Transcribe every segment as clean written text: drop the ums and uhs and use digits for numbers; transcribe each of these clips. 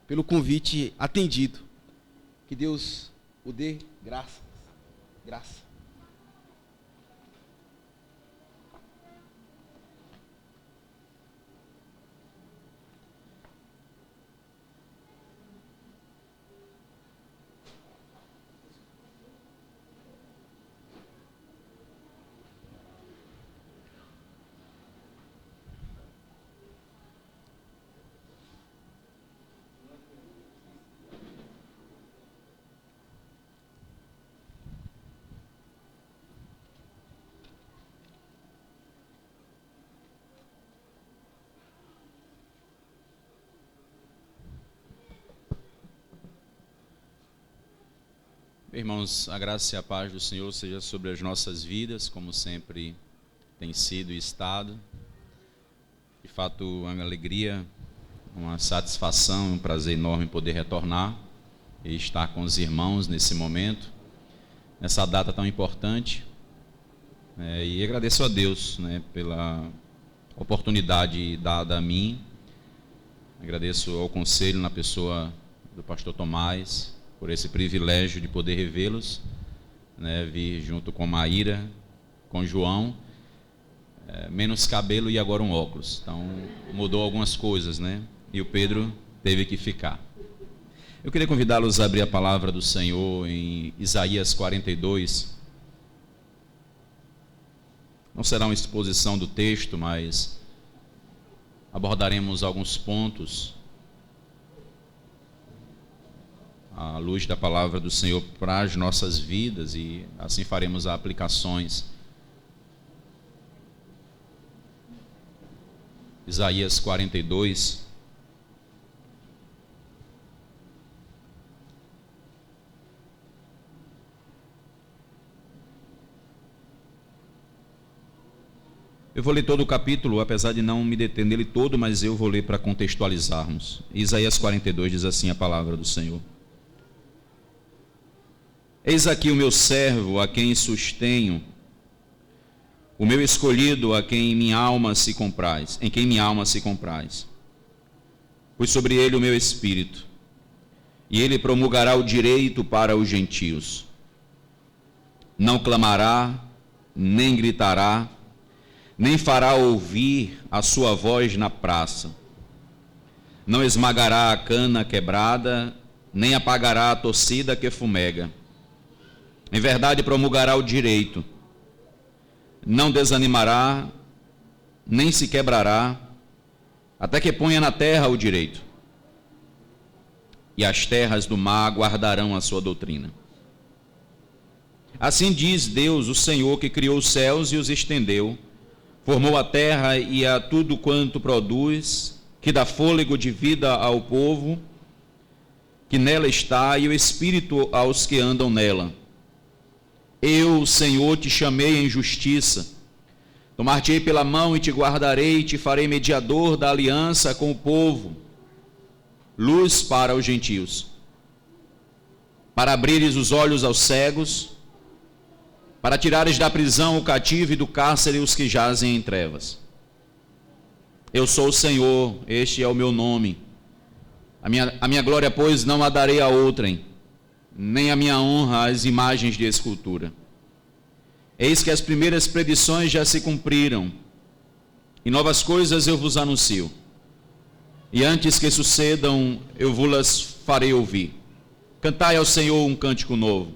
pelo convite atendido. Que Deus o dê graça. Irmãos, a graça e a paz do Senhor seja sobre as nossas vidas, como sempre tem sido e estado. De fato, uma alegria, uma satisfação, um prazer enorme poder retornar e estar com os irmãos nesse momento, nessa data tão importante. E agradeço a Deus, pela oportunidade dada a mim. Agradeço ao conselho na pessoa do pastor Tomás, por esse privilégio de poder revê-los, vir junto com Maíra, com João, menos cabelo e agora um óculos. Então, mudou algumas coisas, e o Pedro teve que ficar. Eu queria convidá-los a abrir a palavra do Senhor em Isaías 42. Não será uma exposição do texto, mas abordaremos alguns pontos à luz da palavra do Senhor para as nossas vidas, e assim faremos aplicações. Isaías 42. Eu vou ler todo o capítulo, apesar de não me deter nele todo, mas eu vou ler para contextualizarmos. Isaías 42 diz assim a palavra do Senhor: Eis aqui o meu servo, a quem sustenho, o meu escolhido, a quem minha alma se compraz, em quem minha alma se compraz. Pois sobre ele o meu espírito, e ele promulgará o direito para os gentios. Não clamará, nem gritará, nem fará ouvir a sua voz na praça. Não esmagará a cana quebrada, nem apagará a torcida que fumega. Em verdade promulgará o direito, não desanimará, nem se quebrará, até que ponha na terra o direito. E as terras do mar guardarão a sua doutrina. Assim diz Deus, o Senhor, que criou os céus e os estendeu, formou a terra e a tudo quanto produz, que dá fôlego de vida ao povo que nela está, e o espírito aos que andam nela. Eu, Senhor, te chamei em justiça, tomar-te-ei pela mão e te guardarei, e te farei mediador da aliança com o povo, luz para os gentios, para abrires os olhos aos cegos, para tirares da prisão o cativo e do cárcere os que jazem em trevas. Eu sou o Senhor, este é o meu nome. A minha glória, pois, não a darei a outrem, nem a minha honra às imagens de escultura. Eis que as primeiras predições já se cumpriram, e novas coisas eu vos anuncio. E antes que sucedam, eu vos-las farei ouvir. Cantai ao Senhor um cântico novo,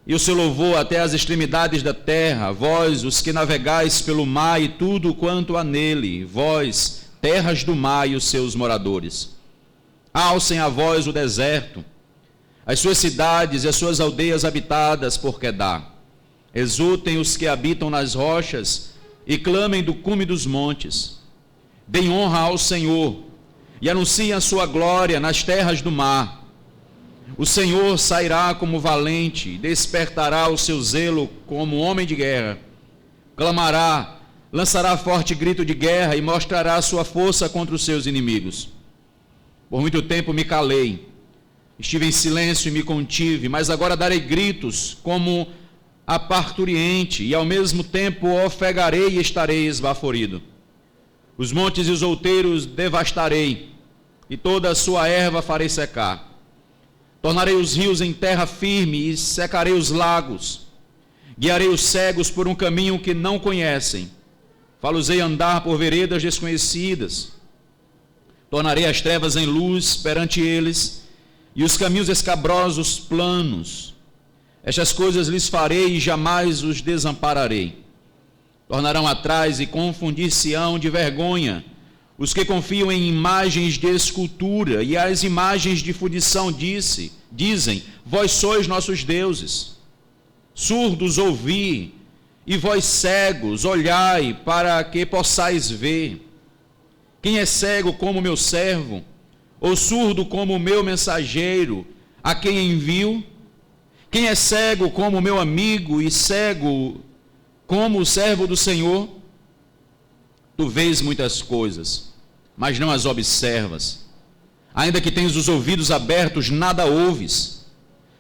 e o seu louvor até as extremidades da terra, vós, os que navegais pelo mar e tudo quanto há nele, vós, terras do mar e os seus moradores. Alcem a voz o deserto, as suas cidades e as suas aldeias habitadas por Quedar. Exultem os que habitam nas rochas e clamem do cume dos montes. Deem honra ao Senhor e anunciem a sua glória nas terras do mar. O Senhor sairá como valente, despertará o seu zelo como homem de guerra. Clamará, lançará forte grito de guerra e mostrará sua força contra os seus inimigos. Por muito tempo me calei, estive em silêncio e me contive, mas agora darei gritos como a parturiente, e ao mesmo tempo ofegarei e estarei esbaforido. Os montes e os outeiros devastarei, e toda a sua erva farei secar. Tornarei os rios em terra firme e secarei os lagos. Guiarei os cegos por um caminho que não conhecem. Fá-los-ei andar por veredas desconhecidas. Tornarei as trevas em luz perante eles, e os caminhos escabrosos planos. Estas coisas lhes farei e jamais os desampararei. Tornarão atrás e confundir-se-ão de vergonha os que confiam em imagens de escultura, e as imagens de fundição dizem: vós sois nossos deuses. Surdos ouvi, e vós cegos olhai para que possais ver. Quem é cego como meu servo, ou surdo como o meu mensageiro, a quem envio? Quem é cego como meu amigo e cego como o servo do Senhor? Tu vês muitas coisas, mas não as observas. Ainda que tens os ouvidos abertos, nada ouves.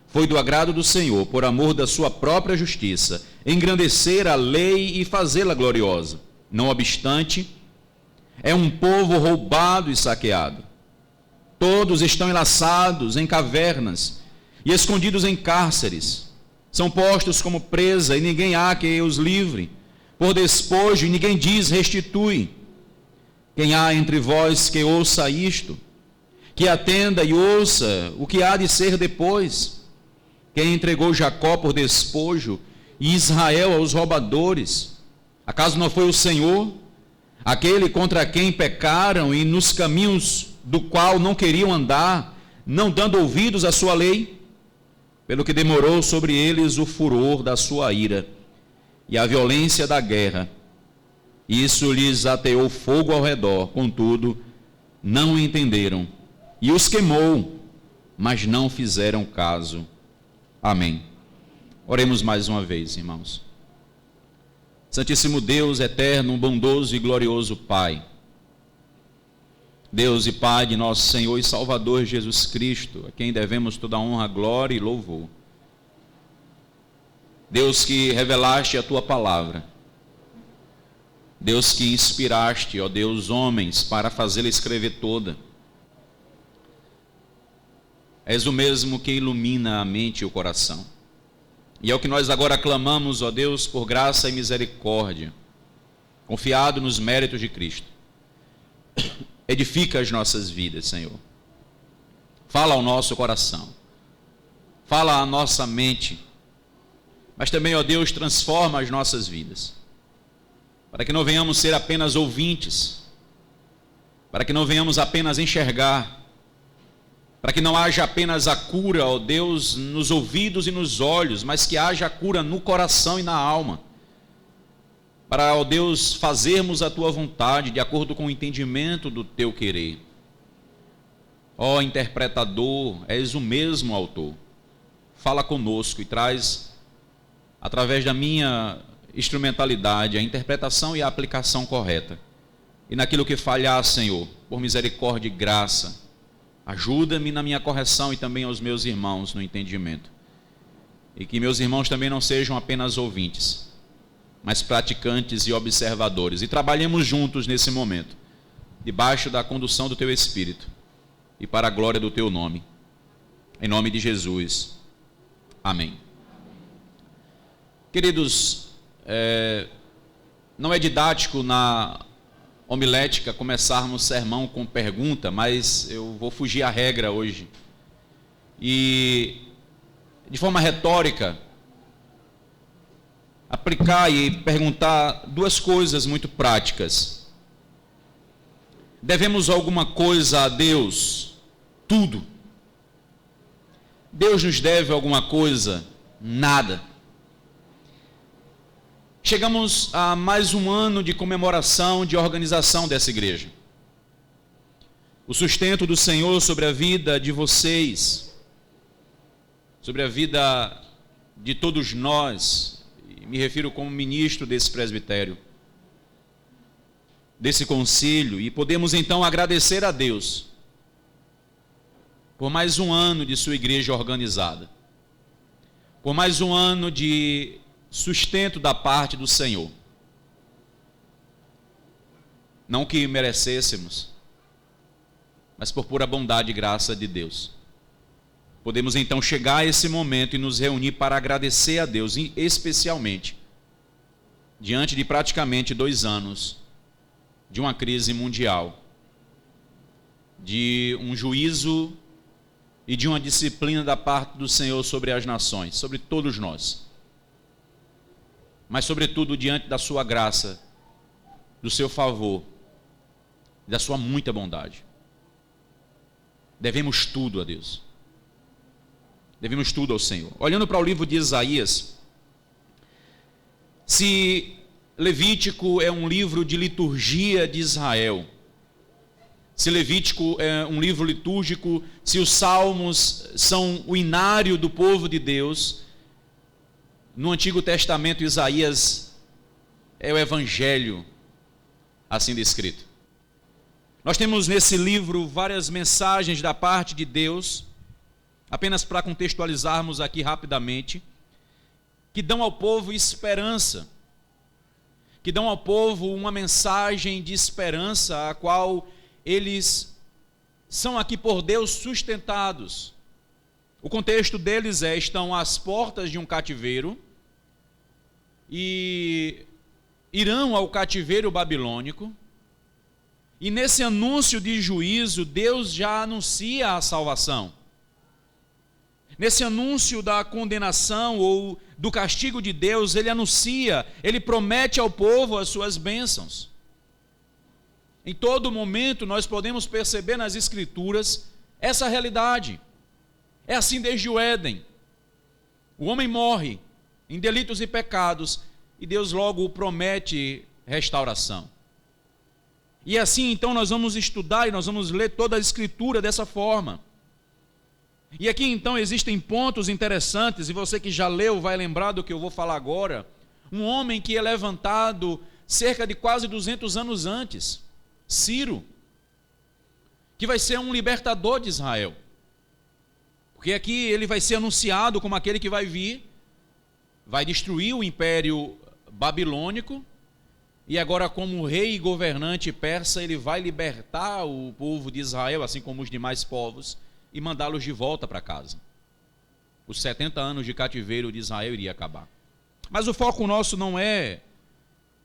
Foi do agrado do Senhor, por amor da sua própria justiça, engrandecer a lei e fazê-la gloriosa. Não obstante, é um povo roubado e saqueado. Todos estão enlaçados em cavernas e escondidos em cárceres. São postos como presa e ninguém há que os livre. Por despojo e ninguém diz restitui. Quem há entre vós que ouça isto? Que atenda e ouça o que há de ser depois? Quem entregou Jacó por despojo e Israel aos roubadores? Acaso não foi o Senhor, aquele contra quem pecaram e nos caminhos do qual não queriam andar, não dando ouvidos à sua lei? Pelo que demorou sobre eles o furor da sua ira e a violência da guerra. Isso lhes ateou fogo ao redor, contudo, não entenderam. E os queimou, mas não fizeram caso. Amém. Oremos mais uma vez, irmãos. Santíssimo Deus, eterno, bondoso e glorioso Pai, Deus e Pai de nosso Senhor e Salvador Jesus Cristo, a quem devemos toda honra, glória e louvor. Deus que revelaste a Tua palavra, Deus que inspiraste, ó Deus, homens para fazê-la escrever toda. És o mesmo que ilumina a mente e o coração. E é o que nós agora clamamos, ó Deus, por graça e misericórdia, confiado nos méritos de Cristo. Edifica as nossas vidas, Senhor. Fala ao nosso coração. Fala à nossa mente. Mas também, ó Deus, transforma as nossas vidas. Para que não venhamos ser apenas ouvintes. Para que não venhamos apenas enxergar. Para que não haja apenas a cura, ó Deus, nos ouvidos e nos olhos, mas que haja a cura no coração e na alma. Para, ó Deus, fazermos a Tua vontade de acordo com o entendimento do Teu querer. Ó interpretador, és o mesmo autor. Fala conosco e traz, através da minha instrumentalidade, a interpretação e a aplicação correta. E naquilo que falhar, Senhor, por misericórdia e graça, ajuda-me na minha correção e também aos meus irmãos no entendimento. E que meus irmãos também não sejam apenas ouvintes, mas praticantes e observadores. E trabalhemos juntos nesse momento, debaixo da condução do Teu Espírito e para a glória do Teu nome. Em nome de Jesus. Amém. Queridos, não é didático na homilética começarmos o sermão com pergunta, mas eu vou fugir à regra hoje. E, de forma retórica, aplicar e perguntar duas coisas muito práticas. Devemos alguma coisa a Deus? Tudo. Deus nos deve alguma coisa? Nada. Chegamos a mais um ano de comemoração, de organização dessa igreja. O sustento do Senhor sobre a vida de vocês, sobre a vida de todos nós, me refiro como ministro desse presbitério, desse concílio, e podemos então agradecer a Deus por mais um ano de sua igreja organizada, por mais um ano de sustento da parte do Senhor. Não que merecêssemos, mas por pura bondade e graça de Deus. Podemos então chegar a esse momento e nos reunir para agradecer a Deus, e especialmente diante de praticamente 2 anos de uma crise mundial, de um juízo e de uma disciplina da parte do Senhor sobre as nações, sobre todos nós. Mas sobretudo diante da sua graça, do seu favor, da sua muita bondade. Devemos tudo a Deus. Devemos tudo ao Senhor. Olhando para o livro de Isaías, se Levítico é um livro de liturgia de Israel, se Levítico é um livro litúrgico, se os salmos são o inário do povo de Deus, no Antigo Testamento Isaías é o Evangelho assim descrito. Nós temos nesse livro várias mensagens da parte de Deus, apenas para contextualizarmos aqui rapidamente, que dão ao povo esperança, que dão ao povo uma mensagem de esperança, a qual eles são aqui por Deus sustentados. O contexto deles estão às portas de um cativeiro e irão ao cativeiro babilônico, e nesse anúncio de juízo, Deus já anuncia a salvação. Nesse anúncio da condenação ou do castigo de Deus, ele anuncia, ele promete ao povo as suas bênçãos. Em todo momento nós podemos perceber nas Escrituras essa realidade. É assim desde o Éden. O homem morre em delitos e pecados e Deus logo promete restauração. E assim então nós vamos estudar e nós vamos ler toda a Escritura dessa forma. E aqui então existem pontos interessantes, e você que já leu vai lembrar do que eu vou falar agora. Um homem que é levantado cerca de quase 200 anos antes, Ciro, que vai ser um libertador de Israel. Porque aqui ele vai ser anunciado como aquele que vai vir, vai destruir o império babilônico, e agora como rei e governante persa, ele vai libertar o povo de Israel, assim como os demais povos, e mandá-los de volta para casa. Os 70 anos de cativeiro de Israel iria acabar. Mas o foco nosso não é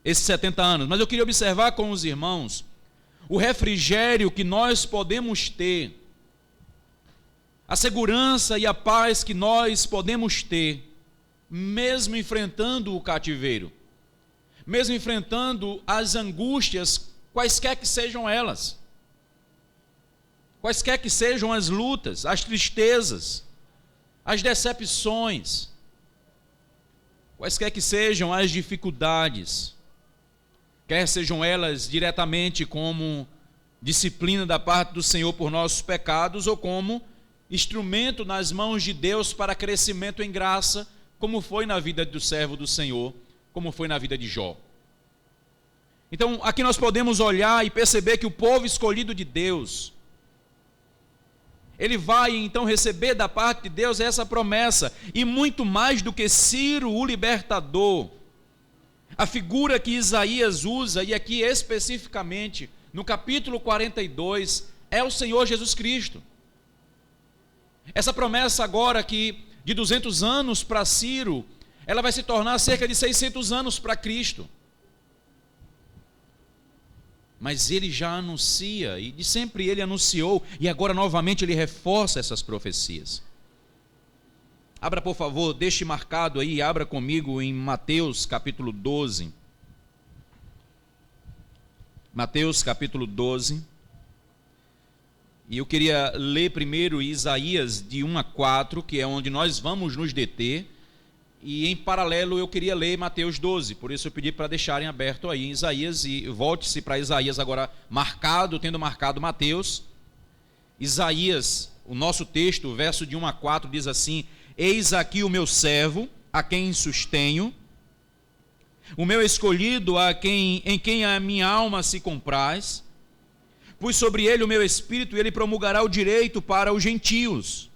esses 70 anos, mas eu queria observar com os irmãos o refrigério que nós podemos ter, a segurança e a paz que nós podemos ter, mesmo enfrentando o cativeiro, mesmo enfrentando as angústias, quaisquer que sejam elas, quaisquer que sejam as lutas, as tristezas, as decepções, quaisquer que sejam as dificuldades, quer sejam elas diretamente como disciplina da parte do Senhor por nossos pecados, ou como instrumento nas mãos de Deus para crescimento em graça, como foi na vida do servo do Senhor, como foi na vida de Jó. Então, aqui nós podemos olhar e perceber que o povo escolhido de Deus, ele vai então receber da parte de Deus essa promessa, e muito mais do que Ciro, o libertador, a figura que Isaías usa, e aqui especificamente no capítulo 42, é o Senhor Jesus Cristo. Essa promessa agora que de 200 anos para Ciro, ela vai se tornar cerca de 600 anos para Cristo. Mas ele já anuncia, e de sempre ele anunciou, e agora novamente ele reforça essas profecias. Abra, por favor, deixe marcado aí, abra comigo em Mateus capítulo 12. Mateus capítulo 12. E eu queria ler primeiro Isaías de 1 a 4, que é onde nós vamos nos deter. E em paralelo eu queria ler Mateus 12, por isso eu pedi para deixarem aberto aí em Isaías, e volte-se para Isaías agora tendo marcado Mateus. Isaías, o nosso texto, o verso de 1 a 4 diz assim: Eis aqui o meu servo, a quem sustenho, o meu escolhido, em quem a minha alma se compraz. Pus sobre ele o meu espírito, e ele promulgará o direito para os gentios.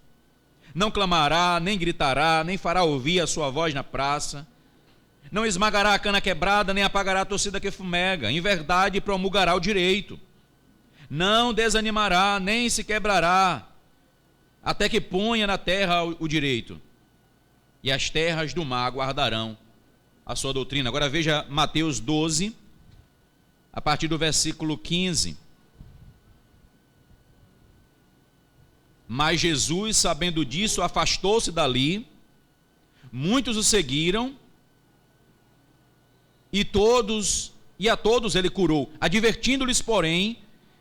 Não clamará, nem gritará, nem fará ouvir a sua voz na praça. Não esmagará a cana quebrada, nem apagará a torcida que fumega. Em verdade promulgará o direito. não desanimará, nem se quebrará, até que ponha na terra o direito, e as terras do mar guardarão a sua doutrina. Agora veja Mateus 12, a partir do versículo 15. Mas Jesus, sabendo disso, afastou-se dali, muitos o seguiram, e a todos ele curou, advertindo-lhes, porém,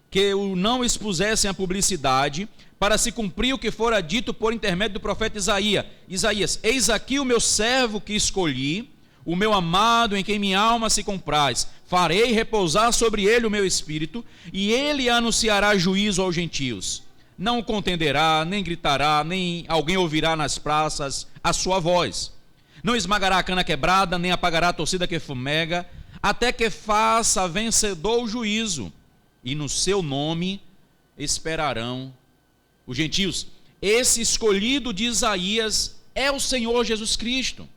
que o não expusessem à publicidade, para se cumprir o que fora dito por intermédio do profeta Isaías: eis aqui o meu servo que escolhi, o meu amado, em quem minha alma se compraz. Farei repousar sobre ele o meu espírito, e ele anunciará juízo aos gentios. Não contenderá, nem gritará, nem alguém ouvirá nas praças a sua voz. Não esmagará a cana quebrada, nem apagará a torcida que fumega, até que faça vencedor o juízo, e no seu nome esperarão os gentios. Esse escolhido de Isaías é o Senhor Jesus Cristo.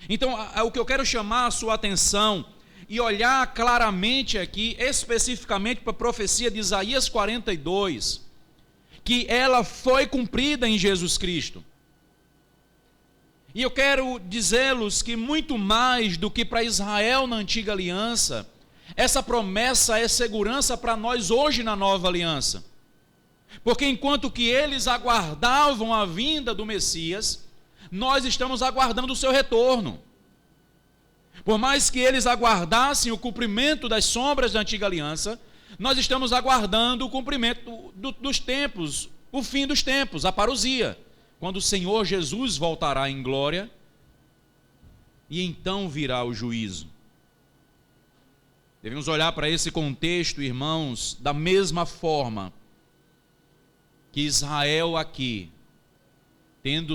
Então, o que eu quero chamar a sua atenção e olhar claramente aqui, especificamente para a profecia de Isaías 42, que ela foi cumprida em Jesus Cristo. E eu quero dizer-los que muito mais do que para Israel na antiga aliança, essa promessa é segurança para nós hoje na nova aliança. Porque enquanto que eles aguardavam a vinda do Messias, nós estamos aguardando o seu retorno. Por mais que eles aguardassem o cumprimento das sombras da antiga aliança, nós estamos aguardando o cumprimento dos tempos, o fim dos tempos, a parousia, quando o Senhor Jesus voltará em glória, e então virá o juízo. Devemos olhar para esse contexto, irmãos, da mesma forma que Israel aqui, tendo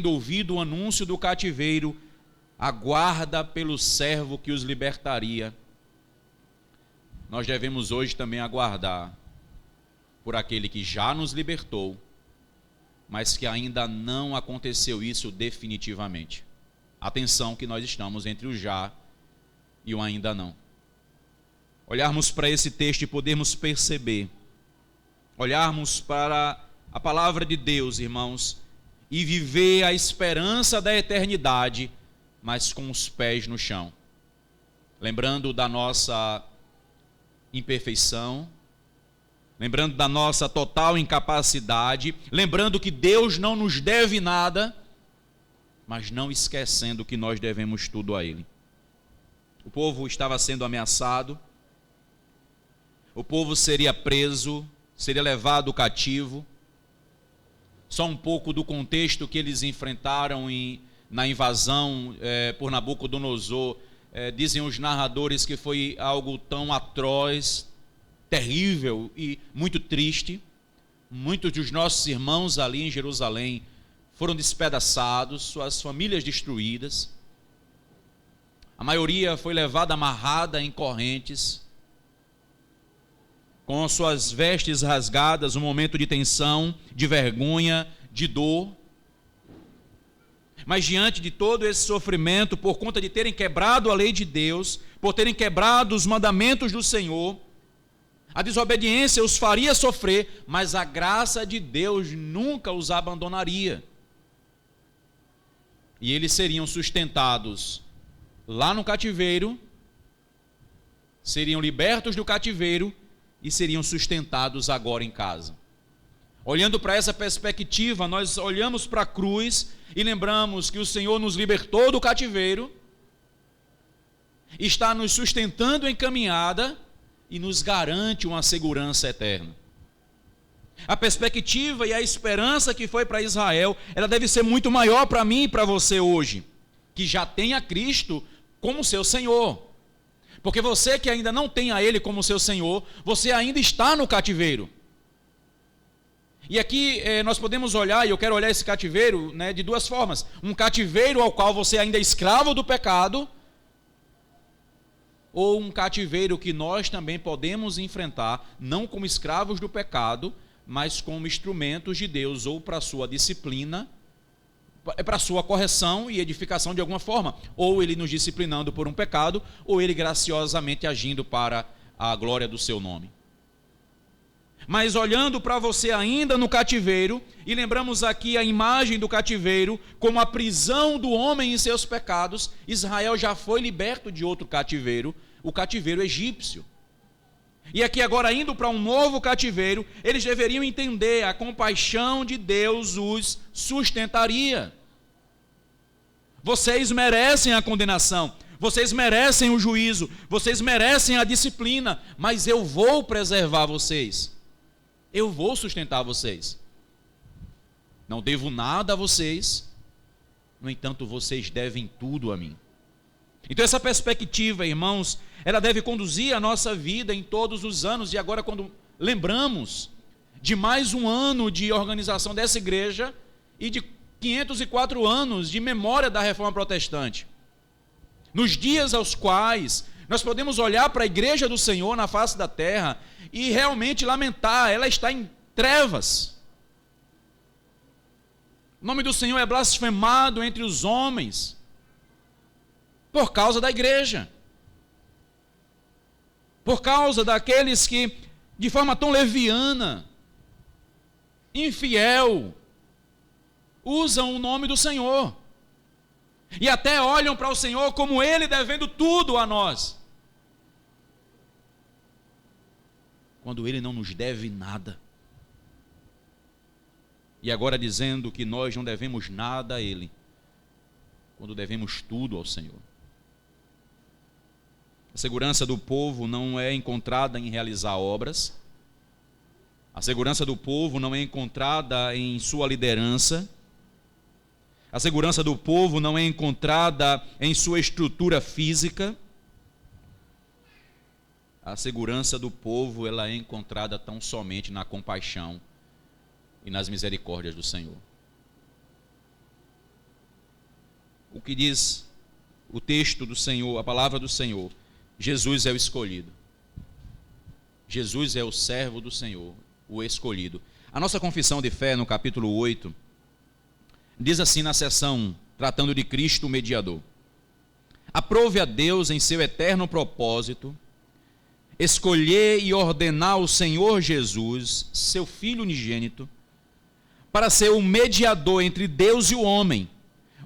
ouvido o anúncio do cativeiro, aguarda pelo servo que os libertaria. Nós devemos hoje também aguardar por aquele que já nos libertou, mas que ainda não aconteceu isso definitivamente. Atenção que nós estamos entre o já e o ainda não. Olharmos para esse texto e podermos perceber, olharmos para a palavra de Deus, irmãos, e viver a esperança da eternidade, mas com os pés no chão. Lembrando da nossa imperfeição, lembrando da nossa total incapacidade, lembrando que Deus não nos deve nada, mas não esquecendo que nós devemos tudo a Ele. O povo estava sendo ameaçado, o povo seria preso, seria levado cativo. Só um pouco do contexto que eles enfrentaram na invasão por Nabucodonosor. Dizem os narradores que foi algo tão atroz, terrível e muito triste. Muitos dos nossos irmãos ali em Jerusalém foram despedaçados, suas famílias destruídas. A maioria foi levada amarrada em correntes, com suas vestes rasgadas, um momento de tensão, de vergonha, de dor. Mas diante de todo esse sofrimento, por conta de terem quebrado a lei de Deus, por terem quebrado os mandamentos do Senhor, a desobediência os faria sofrer, mas a graça de Deus nunca os abandonaria. E eles seriam sustentados lá no cativeiro, seriam libertos do cativeiro e seriam sustentados agora em casa. Olhando para essa perspectiva, nós olhamos para a cruz e lembramos que o Senhor nos libertou do cativeiro, está nos sustentando em caminhada e nos garante uma segurança eterna. A perspectiva e a esperança que foi para Israel, ela deve ser muito maior para mim e para você hoje, que já tem a Cristo como seu Senhor. Porque você que ainda não tem a Ele como seu Senhor, você ainda está no cativeiro. E aqui nós podemos olhar, e eu quero olhar esse cativeiro de duas formas. Um cativeiro ao qual você ainda é escravo do pecado, ou um cativeiro que nós também podemos enfrentar, não como escravos do pecado, mas como instrumentos de Deus, ou para a sua disciplina, para a sua correção e edificação de alguma forma, ou Ele nos disciplinando por um pecado, ou Ele graciosamente agindo para a glória do seu nome. Mas olhando para você ainda no cativeiro, e lembramos aqui a imagem do cativeiro como a prisão do homem em seus pecados, Israel já foi liberto de outro cativeiro, o cativeiro egípcio. E aqui agora indo para um novo cativeiro, eles deveriam entender a compaixão de Deus os sustentaria. Vocês merecem a condenação, vocês merecem o juízo, vocês merecem a disciplina, mas eu vou preservar vocês. Eu vou sustentar vocês. Não devo nada a vocês, no entanto, vocês devem tudo a mim. Então essa perspectiva, irmãos, ela deve conduzir a nossa vida em todos os anos. E agora, quando lembramos de mais um ano de organização dessa igreja e de 504 anos de memória da Reforma Protestante, nos dias aos quais nós podemos olhar para a igreja do Senhor na face da terra e realmente lamentar, ela está em trevas. O nome do Senhor é blasfemado entre os homens por causa da igreja, por causa daqueles que, de forma tão leviana, infiel, usam o nome do Senhor e até olham para o Senhor como Ele devendo tudo a nós, quando Ele não nos deve nada. E agora dizendo que nós não devemos nada a Ele, quando devemos tudo ao Senhor. A segurança do povo não é encontrada em realizar obras. A segurança do povo não é encontrada em sua liderança. A segurança do povo não é encontrada em sua estrutura física. A segurança do povo, ela é encontrada tão somente na compaixão e nas misericórdias do Senhor. O que diz o texto do Senhor, a palavra do Senhor? Jesus é o escolhido. Jesus é o servo do Senhor, o escolhido. A nossa confissão de fé, no capítulo 8, diz assim na seção tratando de Cristo, o mediador: aprove a Deus em seu eterno propósito escolher e ordenar o Senhor Jesus, seu Filho unigênito, para ser o mediador entre Deus e o homem,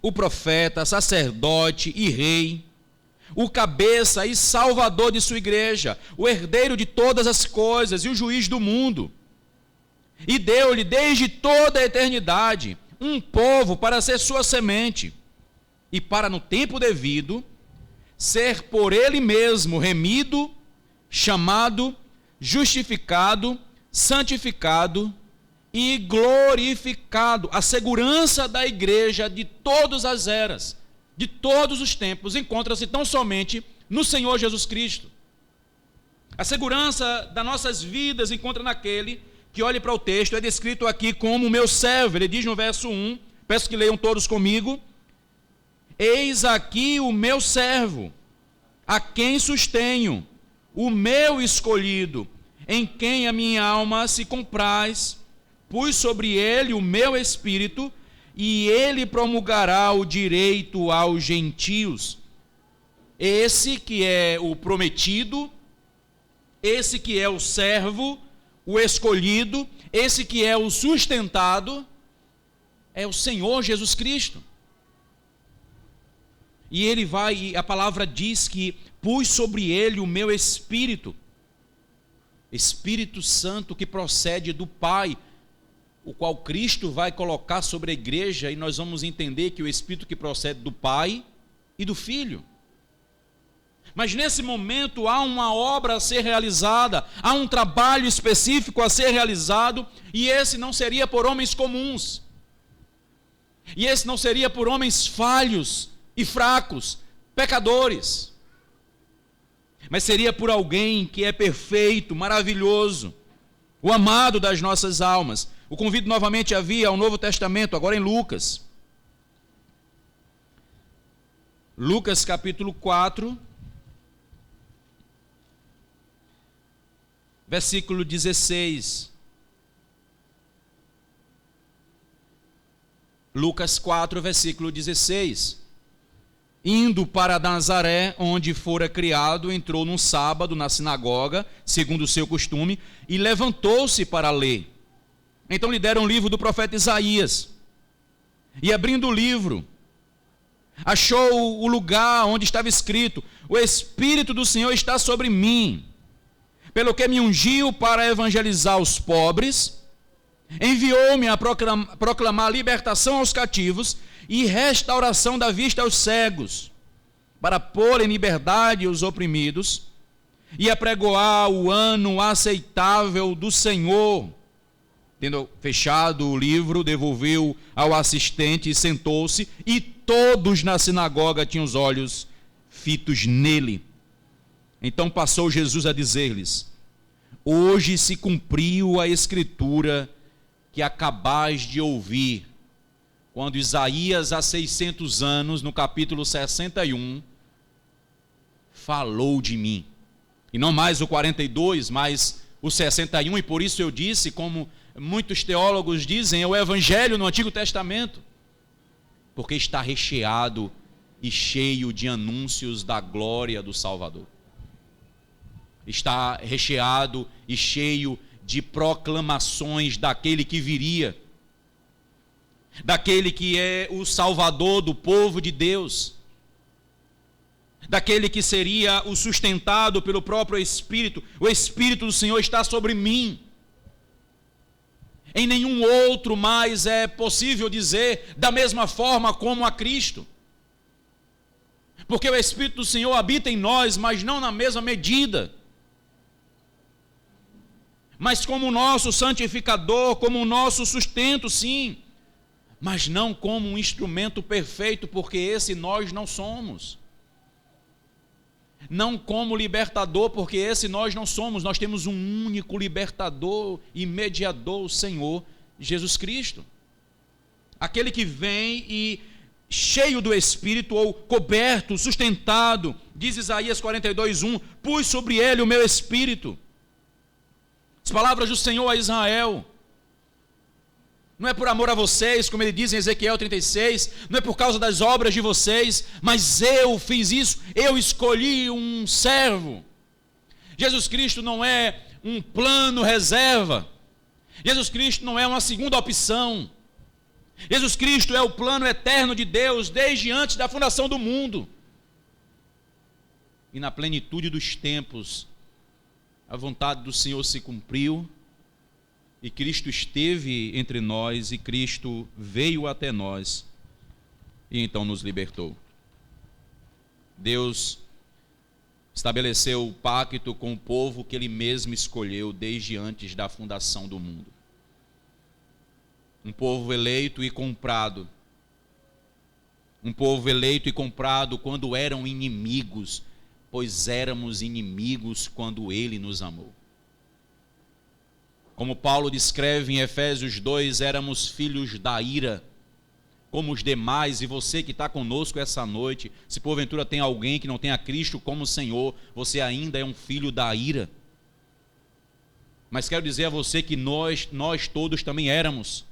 o profeta, sacerdote e rei, o cabeça e salvador de sua igreja, o herdeiro de todas as coisas e o juiz do mundo. E deu-lhe desde toda a eternidade um povo para ser sua semente, e para no tempo devido ser por ele mesmo remido, chamado, justificado, santificado e glorificado. A segurança da igreja de todas as eras, de todos os tempos, encontra-se tão somente no Senhor Jesus Cristo. A segurança das nossas vidas encontra naquele que, olhe para o texto, é descrito aqui como meu servo. Ele diz no verso 1, peço que leiam todos comigo: eis aqui o meu servo, a quem sustenho, o meu escolhido, em quem a minha alma se compraz, pus sobre ele o meu espírito, e ele promulgará o direito aos gentios. Esse que é o prometido, esse que é o servo, o escolhido, esse que é o sustentado, é o Senhor Jesus Cristo. E ele vai, e a palavra diz que pus sobre ele o meu Espírito, Espírito Santo que procede do Pai, o qual Cristo vai colocar sobre a igreja, e nós vamos entender que o Espírito que procede do Pai e do Filho. Mas nesse momento há uma obra a ser realizada, há um trabalho específico a ser realizado, e esse não seria por homens comuns, e esse não seria por homens falhos e fracos, pecadores, mas seria por alguém que é perfeito, maravilhoso, o amado das nossas almas. O convido novamente a vir ao Novo Testamento, agora em Lucas. Lucas capítulo 4, versículo 16. Lucas 4, versículo 16. indo para Nazaré, onde fora criado, entrou num sábado na sinagoga, segundo o seu costume, e levantou-se para ler. Então lhe deram o livro do profeta Isaías. E abrindo o livro, achou o lugar onde estava escrito: o Espírito do Senhor está sobre mim, pelo que me ungiu para evangelizar os pobres, enviou-me a proclamar libertação aos cativos e restauração da vista aos cegos, para pôr em liberdade os oprimidos e apregoar o ano aceitável do Senhor. Tendo fechado o livro, devolveu ao assistente e sentou-se, e todos na sinagoga tinham os olhos fitos nele. Então passou Jesus a dizer-lhes: hoje se cumpriu a escritura que acabais de ouvir. Quando Isaías, há 600 anos, no capítulo 61, falou de mim. E não mais o 42, mas o 61, e por isso eu disse, como muitos teólogos dizem, é o Evangelho no Antigo Testamento, porque está recheado e cheio de anúncios da glória do Salvador. Está recheado e cheio de proclamações daquele que viria, daquele que é o Salvador do povo de Deus, daquele que seria o sustentado pelo próprio Espírito. O Espírito do Senhor está sobre mim. Em nenhum outro mais é possível dizer da mesma forma como a Cristo. Porque o Espírito do Senhor habita em nós, mas não na mesma medida. Mas como o nosso santificador, como o nosso sustento, sim. Mas não como um instrumento perfeito, porque esse nós não somos. Não como libertador, porque esse nós não somos. Nós temos um único libertador e mediador, o Senhor Jesus Cristo. Aquele que vem e cheio do Espírito, ou coberto, sustentado, diz Isaías 42:1, pus sobre ele o meu Espírito. As palavras do Senhor a Israel. Não é por amor a vocês, como ele diz em Ezequiel 36, não é por causa das obras de vocês, mas eu fiz isso, eu escolhi um servo. Jesus Cristo não é um plano reserva, Jesus Cristo não é uma segunda opção, Jesus Cristo é o plano eterno de Deus, desde antes da fundação do mundo. E na plenitude dos tempos, a vontade do Senhor se cumpriu, e Cristo esteve entre nós, e Cristo veio até nós, e então nos libertou. Deus estabeleceu o pacto com o povo que Ele mesmo escolheu desde antes da fundação do mundo. Um povo eleito e comprado. Um povo eleito e comprado quando eram inimigos, pois éramos inimigos quando Ele nos amou. Como Paulo descreve em Efésios 2, éramos filhos da ira, como os demais, e você que está conosco essa noite, se porventura tem alguém que não tenha Cristo como Senhor, você ainda é um filho da ira. Mas quero dizer a você que nós todos também éramos.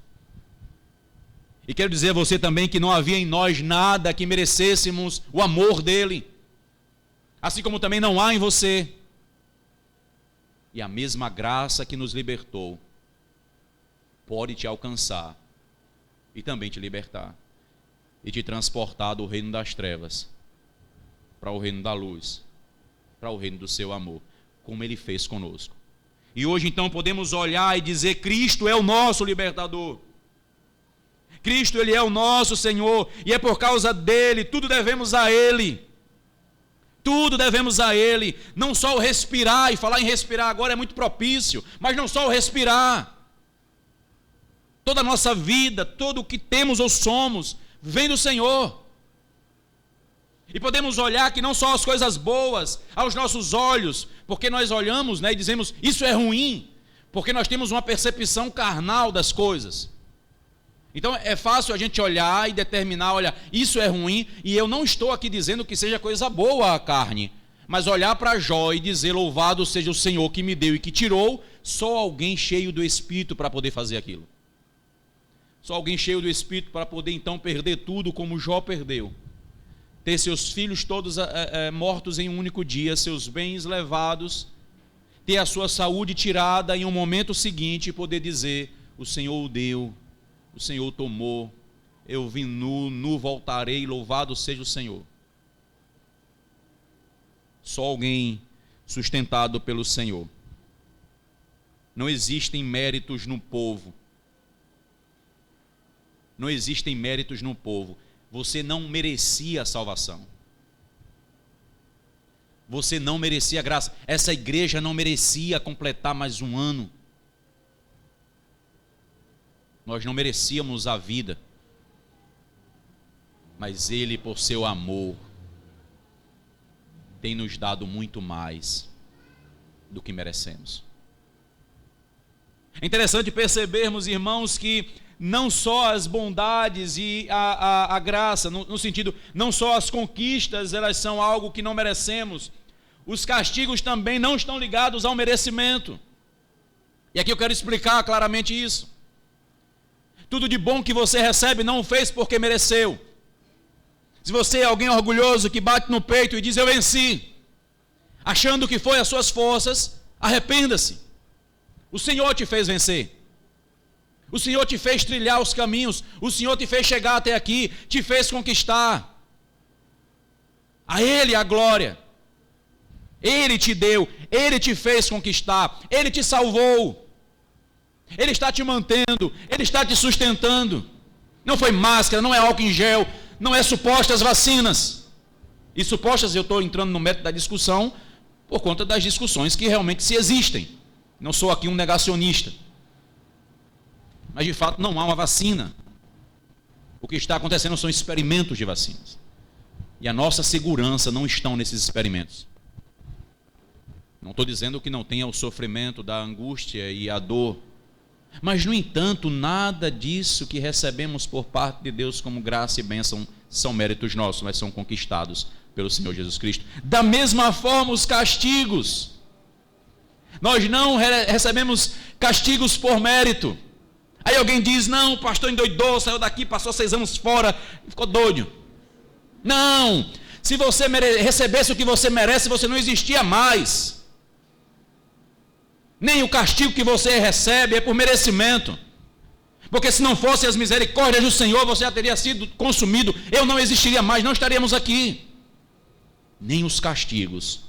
E quero dizer a você também que não havia em nós nada que merecêssemos o amor dele, assim como também não há em você. E a mesma graça que nos libertou pode te alcançar e também te libertar e te transportar do reino das trevas para o reino da luz, para o reino do seu amor, como Ele fez conosco. E hoje então podemos olhar e dizer: Cristo é o nosso libertador, Cristo Ele é o nosso Senhor, e é por causa dEle, tudo devemos a Ele. Tudo devemos a Ele, não só o respirar, e falar em respirar agora é muito propício, mas não só o respirar. Toda a nossa vida, tudo o que temos ou somos, vem do Senhor. E podemos olhar que não só as coisas boas aos nossos olhos, porque nós olhamos, e dizemos, isso é ruim, porque nós temos uma percepção carnal das coisas. Então é fácil a gente olhar e determinar, olha, isso é ruim, e eu não estou aqui dizendo que seja coisa boa a carne, mas olhar para Jó e dizer: louvado seja o Senhor que me deu e que tirou. Só alguém cheio do Espírito para poder fazer aquilo. Só alguém cheio do Espírito para poder então perder tudo como Jó perdeu, ter seus filhos todos mortos em um único dia, seus bens levados, ter a sua saúde tirada em um momento seguinte e poder dizer: o Senhor o deu, o Senhor o tomou, eu vim nu, nu voltarei, louvado seja o Senhor. Só alguém sustentado pelo Senhor. Não existem méritos no povo. Não existem méritos no povo. Você não merecia a salvação. Você não merecia a graça. Essa igreja não merecia completar mais um ano. Nós não merecíamos a vida. Mas Ele, por seu amor, tem nos dado muito mais do que merecemos. É interessante percebermos, irmãos, que não só as bondades e a graça, no sentido, não só as conquistas, elas são algo que não merecemos, os castigos também não estão ligados ao merecimento. E aqui eu quero explicar claramente isso. Tudo de bom que você recebe não o fez porque mereceu. Se você é alguém orgulhoso que bate no peito e diz: eu venci, achando que foi as suas forças, arrependa-se. O Senhor te fez vencer. O Senhor te fez trilhar os caminhos. O Senhor te fez chegar até aqui, te fez conquistar. A Ele a glória. Ele te deu, Ele te fez conquistar, Ele te salvou. Ele está te mantendo, Ele está te sustentando. Não foi máscara, não é álcool em gel, não é supostas vacinas. E supostas, eu estou entrando no método da discussão por conta das discussões que realmente se existem. Não sou aqui um negacionista. Mas de fato não há uma vacina. O que está acontecendo são experimentos de vacinas. E a nossa segurança não está nesses experimentos. Não estou dizendo que não tenha o sofrimento da angústia e a dor. Mas, no entanto, nada disso que recebemos por parte de Deus como graça e bênção são méritos nossos, mas são conquistados pelo Senhor Jesus Cristo. Da mesma forma, os castigos. Nós não recebemos castigos por mérito. Aí alguém diz: não, o pastor endoidou, saiu daqui, passou 6 anos fora, ficou doido. Não, se você recebesse o que você merece, você não existia mais. Nem o castigo que você recebe é por merecimento. Porque se não fossem as misericórdias do Senhor, você já teria sido consumido, eu não existiria mais, não estaríamos aqui. Nem os castigos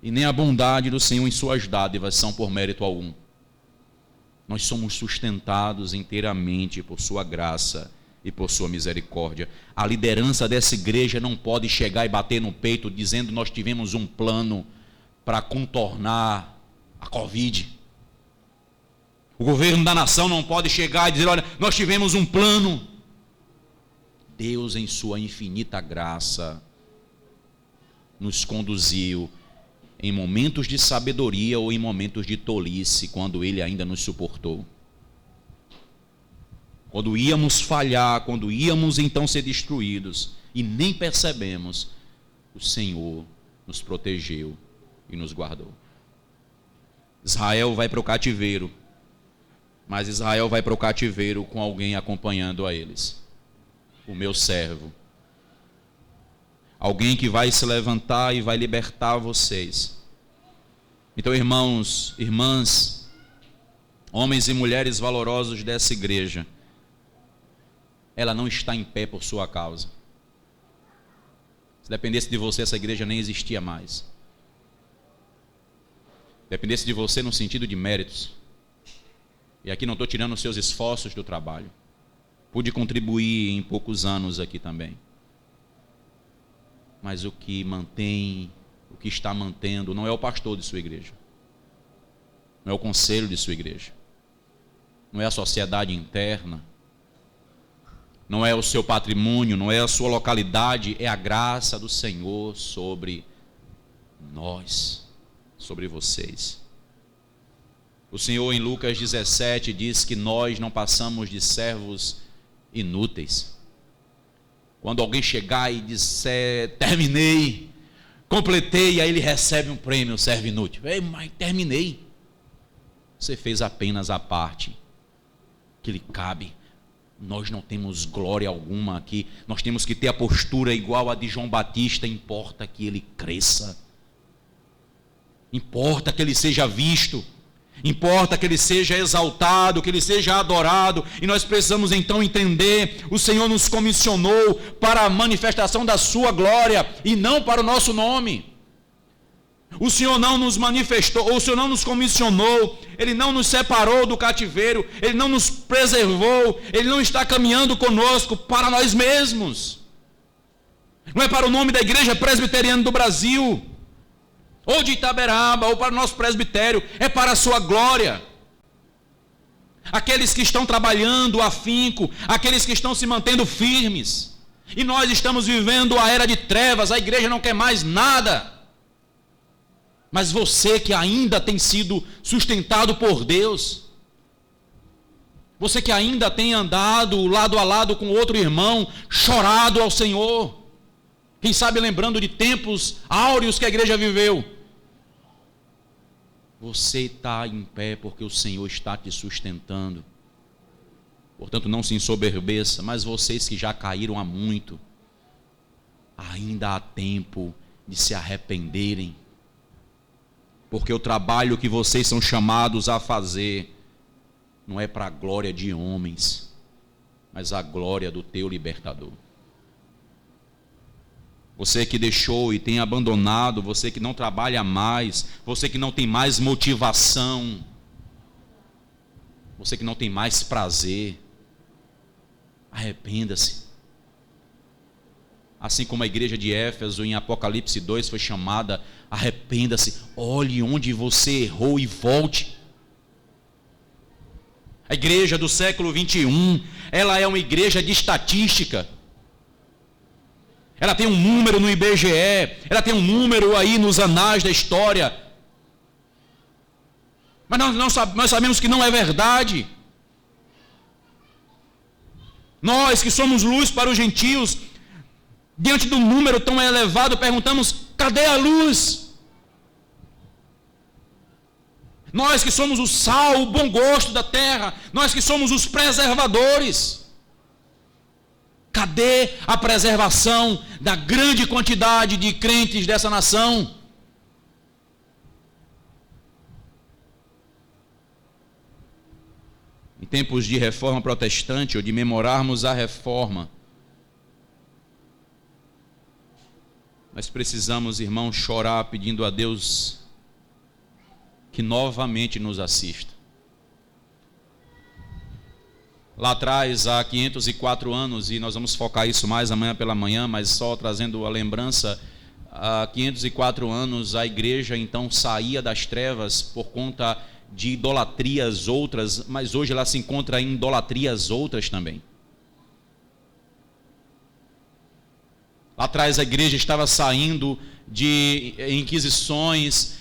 e nem a bondade do Senhor em suas dádivas são por mérito algum. Nós somos sustentados inteiramente por sua graça e por sua misericórdia. A liderança dessa igreja não pode chegar e bater no peito dizendo: nós tivemos um plano para contornar a Covid. O governo da nação não pode chegar e dizer: olha, nós tivemos um plano. Deus, em sua infinita graça, nos conduziu em momentos de sabedoria ou em momentos de tolice, quando Ele ainda nos suportou. Quando íamos falhar, quando íamos então ser destruídos, e nem percebemos, o Senhor nos protegeu e nos guardou. Israel vai para o cativeiro, mas Israel vai para o cativeiro com alguém acompanhando a eles. O meu servo. Alguém que vai se levantar e vai libertar vocês. Então, irmãos, irmãs, homens e mulheres valorosos dessa igreja, ela não está em pé por sua causa. Se dependesse de você, essa igreja nem existia mais. Dependesse de você no sentido de méritos. E aqui não estou tirando os seus esforços do trabalho. Pude contribuir em poucos anos aqui também. Mas o que mantém, o que está mantendo, não é o pastor de sua igreja. Não é o conselho de sua igreja. Não é a sociedade interna. Não é o seu patrimônio, não é a sua localidade, é a graça do Senhor sobre nós, sobre vocês. O Senhor em Lucas 17 diz que nós não passamos de servos inúteis. Quando alguém chegar e disser: terminei, completei, aí ele recebe um prêmio, servo inútil. Ei, mas terminei. Você fez apenas a parte que lhe cabe. Nós não temos glória alguma aqui. Nós temos que ter a postura igual a de João Batista. Importa que ele cresça. Importa que ele seja visto. Importa que ele seja exaltado, que ele seja adorado. E nós precisamos então entender: o Senhor nos comissionou para a manifestação da sua glória e não para o nosso nome. O Senhor não nos manifestou, o Senhor não nos comissionou, Ele não nos separou do cativeiro, Ele não nos preservou, Ele não está caminhando conosco para nós mesmos. Não é para o nome da Igreja Presbiteriana do Brasil, ou de Itaberaba, ou para o nosso presbitério, é para a sua glória. Aqueles que estão trabalhando afinco, aqueles que estão se mantendo firmes, e nós estamos vivendo a era de trevas, a igreja não quer mais nada. Mas você que ainda tem sido sustentado por Deus, você que ainda tem andado lado a lado com outro irmão, chorado ao Senhor, quem sabe lembrando de tempos áureos que a igreja viveu, você está em pé porque o Senhor está te sustentando. Portanto, não se ensoberbeça, mas vocês que já caíram há muito, ainda há tempo de se arrependerem, porque o trabalho que vocês são chamados a fazer não é para a glória de homens, mas a glória do teu libertador. Você que deixou e tem abandonado, você que não trabalha mais, você que não tem mais motivação, você que não tem mais prazer, arrependa-se. Assim como a igreja de Éfeso em Apocalipse 2 foi chamada, arrependa-se, olhe onde você errou e volte. A igreja do século 21, ela é uma igreja de estatística. Ela tem um número no IBGE, ela tem um número aí nos anais da história. Mas nós sabemos que não é verdade. Nós que somos luz para os gentios, diante de um número tão elevado, perguntamos: cadê a luz? Nós que somos o sal, o bom gosto da terra, nós que somos os preservadores, cadê a preservação da grande quantidade de crentes dessa nação? Em tempos de reforma protestante, ou de memorarmos a reforma, nós precisamos, irmãos, chorar pedindo a Deus que novamente nos assista. Lá atrás, há 504 anos, e nós vamos focar isso mais amanhã pela manhã, mas só trazendo a lembrança, há 504 anos a igreja então saía das trevas por conta de idolatrias outras, mas hoje ela se encontra em idolatrias outras também. Lá atrás a igreja estava saindo de inquisições,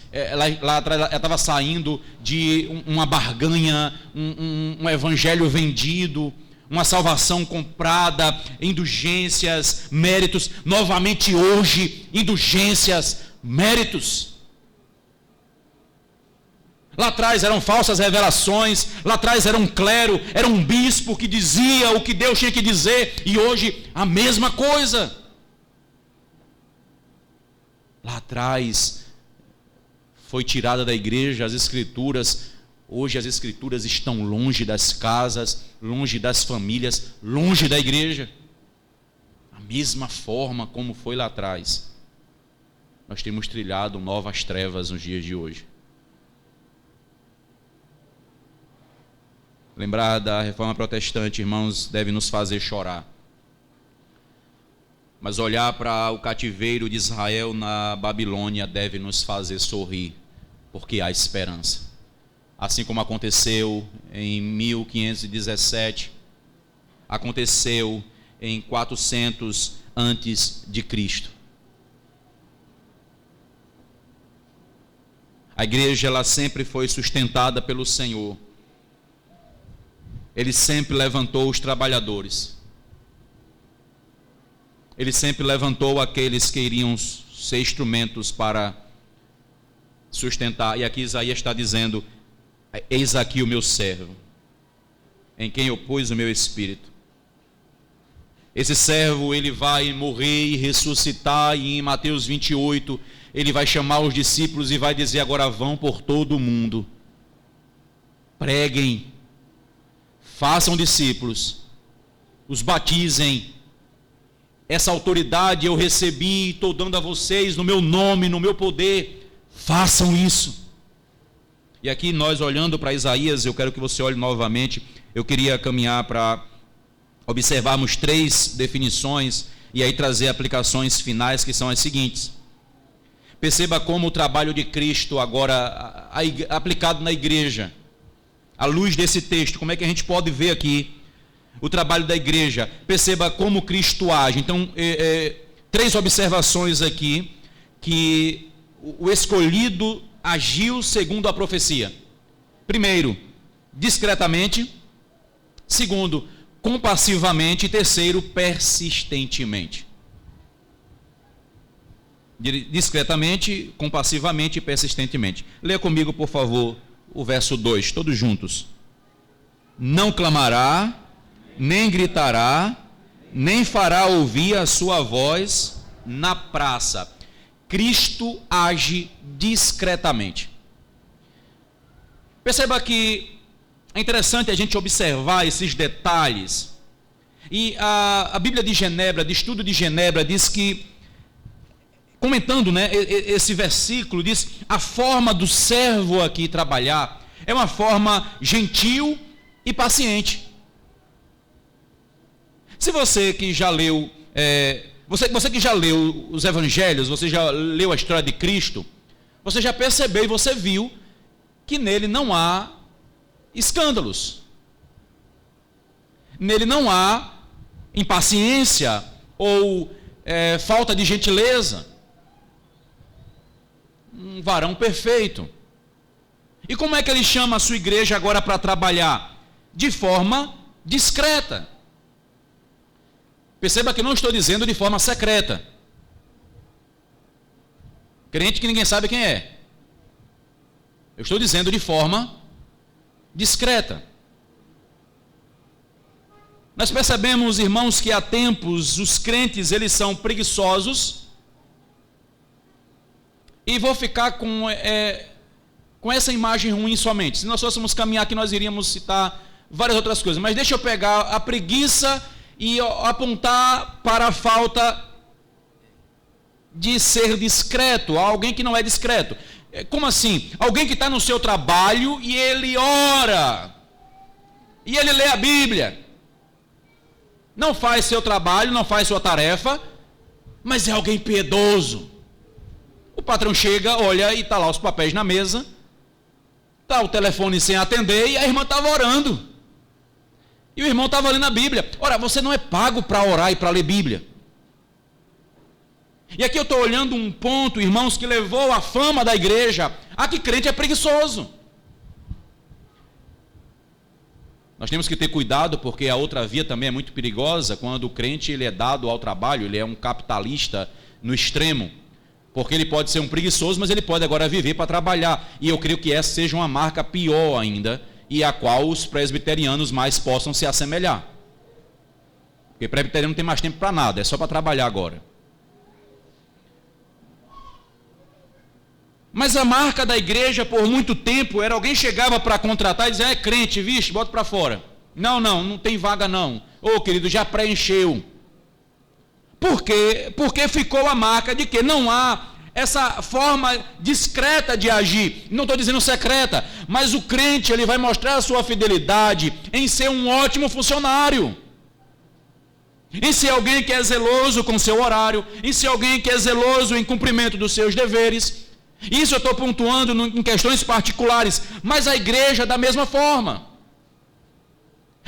lá atrás ela estava saindo de uma barganha, um evangelho vendido, uma salvação comprada, indulgências, méritos. Novamente hoje, indulgências, méritos. Lá atrás eram falsas revelações, lá atrás era um clero, era um bispo que dizia o que Deus tinha que dizer, e hoje a mesma coisa. Lá atrás foi tirada da igreja as escrituras, hoje as escrituras estão longe das casas, longe das famílias, longe da igreja. A mesma forma como foi lá atrás, nós temos trilhado novas trevas nos dias de hoje. Lembrar da reforma protestante, irmãos, deve nos fazer chorar. Mas olhar para o cativeiro de Israel na Babilônia deve nos fazer sorrir, porque há esperança. Assim como aconteceu em 1517, aconteceu em 400 antes de Cristo. A igreja, ela sempre foi sustentada pelo Senhor. Ele sempre levantou os trabalhadores. Ele sempre levantou aqueles que iriam ser instrumentos para sustentar. E aqui Isaías está dizendo: eis aqui o meu servo, em quem eu pus o meu espírito. Esse servo, ele vai morrer e ressuscitar, e em Mateus 28, ele vai chamar os discípulos e vai dizer: agora vão por todo o mundo, preguem, façam discípulos, os batizem. Essa autoridade eu recebi, estou dando a vocês no meu nome, no meu poder, façam isso. E aqui nós, olhando para Isaías, eu quero que você olhe novamente, eu queria caminhar para observarmos 3 definições e aí trazer aplicações finais, que são as seguintes. Perceba como o trabalho de Cristo agora aplicado na igreja, à luz desse texto, como é que a gente pode ver aqui o trabalho da igreja. Perceba como Cristo age. Então, 3 observações aqui, que o escolhido agiu segundo a profecia. Primeiro, discretamente. Segundo, compassivamente. E terceiro, persistentemente. Discretamente, compassivamente e persistentemente. Leia comigo, por favor, o verso 2, todos juntos. Não clamará, nem gritará, nem fará ouvir a sua voz na praça. Cristo age discretamente. Perceba que é interessante a gente observar esses detalhes. E a Bíblia de Genebra, de Estudo de Genebra, diz que, comentando, esse versículo, diz: a forma do servo aqui trabalhar é uma forma gentil e paciente. Se você que já leu, você que já leu os evangelhos, você já leu a história de Cristo, você já percebeu e você viu que nele não há escândalos. Nele não há impaciência ou falta de gentileza. Um varão perfeito. E como é que ele chama a sua igreja agora para trabalhar? De forma discreta. Perceba que não estou dizendo de forma secreta. Crente que ninguém sabe quem é. Eu estou dizendo de forma discreta. Nós percebemos, irmãos, que há tempos os crentes, eles são preguiçosos. E vou ficar com essa imagem ruim somente. Se nós fôssemos caminhar aqui, nós iríamos citar várias outras coisas. Mas deixa eu pegar a preguiça e apontar para a falta de ser discreto, alguém que não é discreto. Como assim? Alguém que está no seu trabalho e ele ora, e ele lê a Bíblia, não faz seu trabalho, não faz sua tarefa, mas é alguém piedoso. O patrão chega, olha, e está lá os papéis na mesa, está o telefone sem atender, e a irmã estava orando. E o irmão estava lendo a Bíblia. Ora, você não é pago para orar e para ler Bíblia. E aqui eu estou olhando um ponto, irmãos, que levou a fama da igreja a que crente é preguiçoso. Nós temos que ter cuidado, porque a outra via também é muito perigosa, quando o crente ele é dado ao trabalho, ele é um capitalista no extremo. Porque ele pode ser um preguiçoso, mas ele pode agora viver para trabalhar. E eu creio que essa seja uma marca pior ainda, e a qual os presbiterianos mais possam se assemelhar. Porque presbiteriano não tem mais tempo para nada, é só para trabalhar agora. Mas a marca da igreja por muito tempo era alguém chegava para contratar e dizia: é crente, vixe, bota para fora. Não tem vaga não. Ô querido, já preencheu. Por quê? Porque ficou a marca de que não há essa forma discreta de agir. Não estou dizendo secreta, mas o crente ele vai mostrar a sua fidelidade em ser um ótimo funcionário, em ser alguém que é zeloso com seu horário, em ser alguém que é zeloso em cumprimento dos seus deveres. Isso eu estou pontuando em questões particulares, mas a igreja da mesma forma.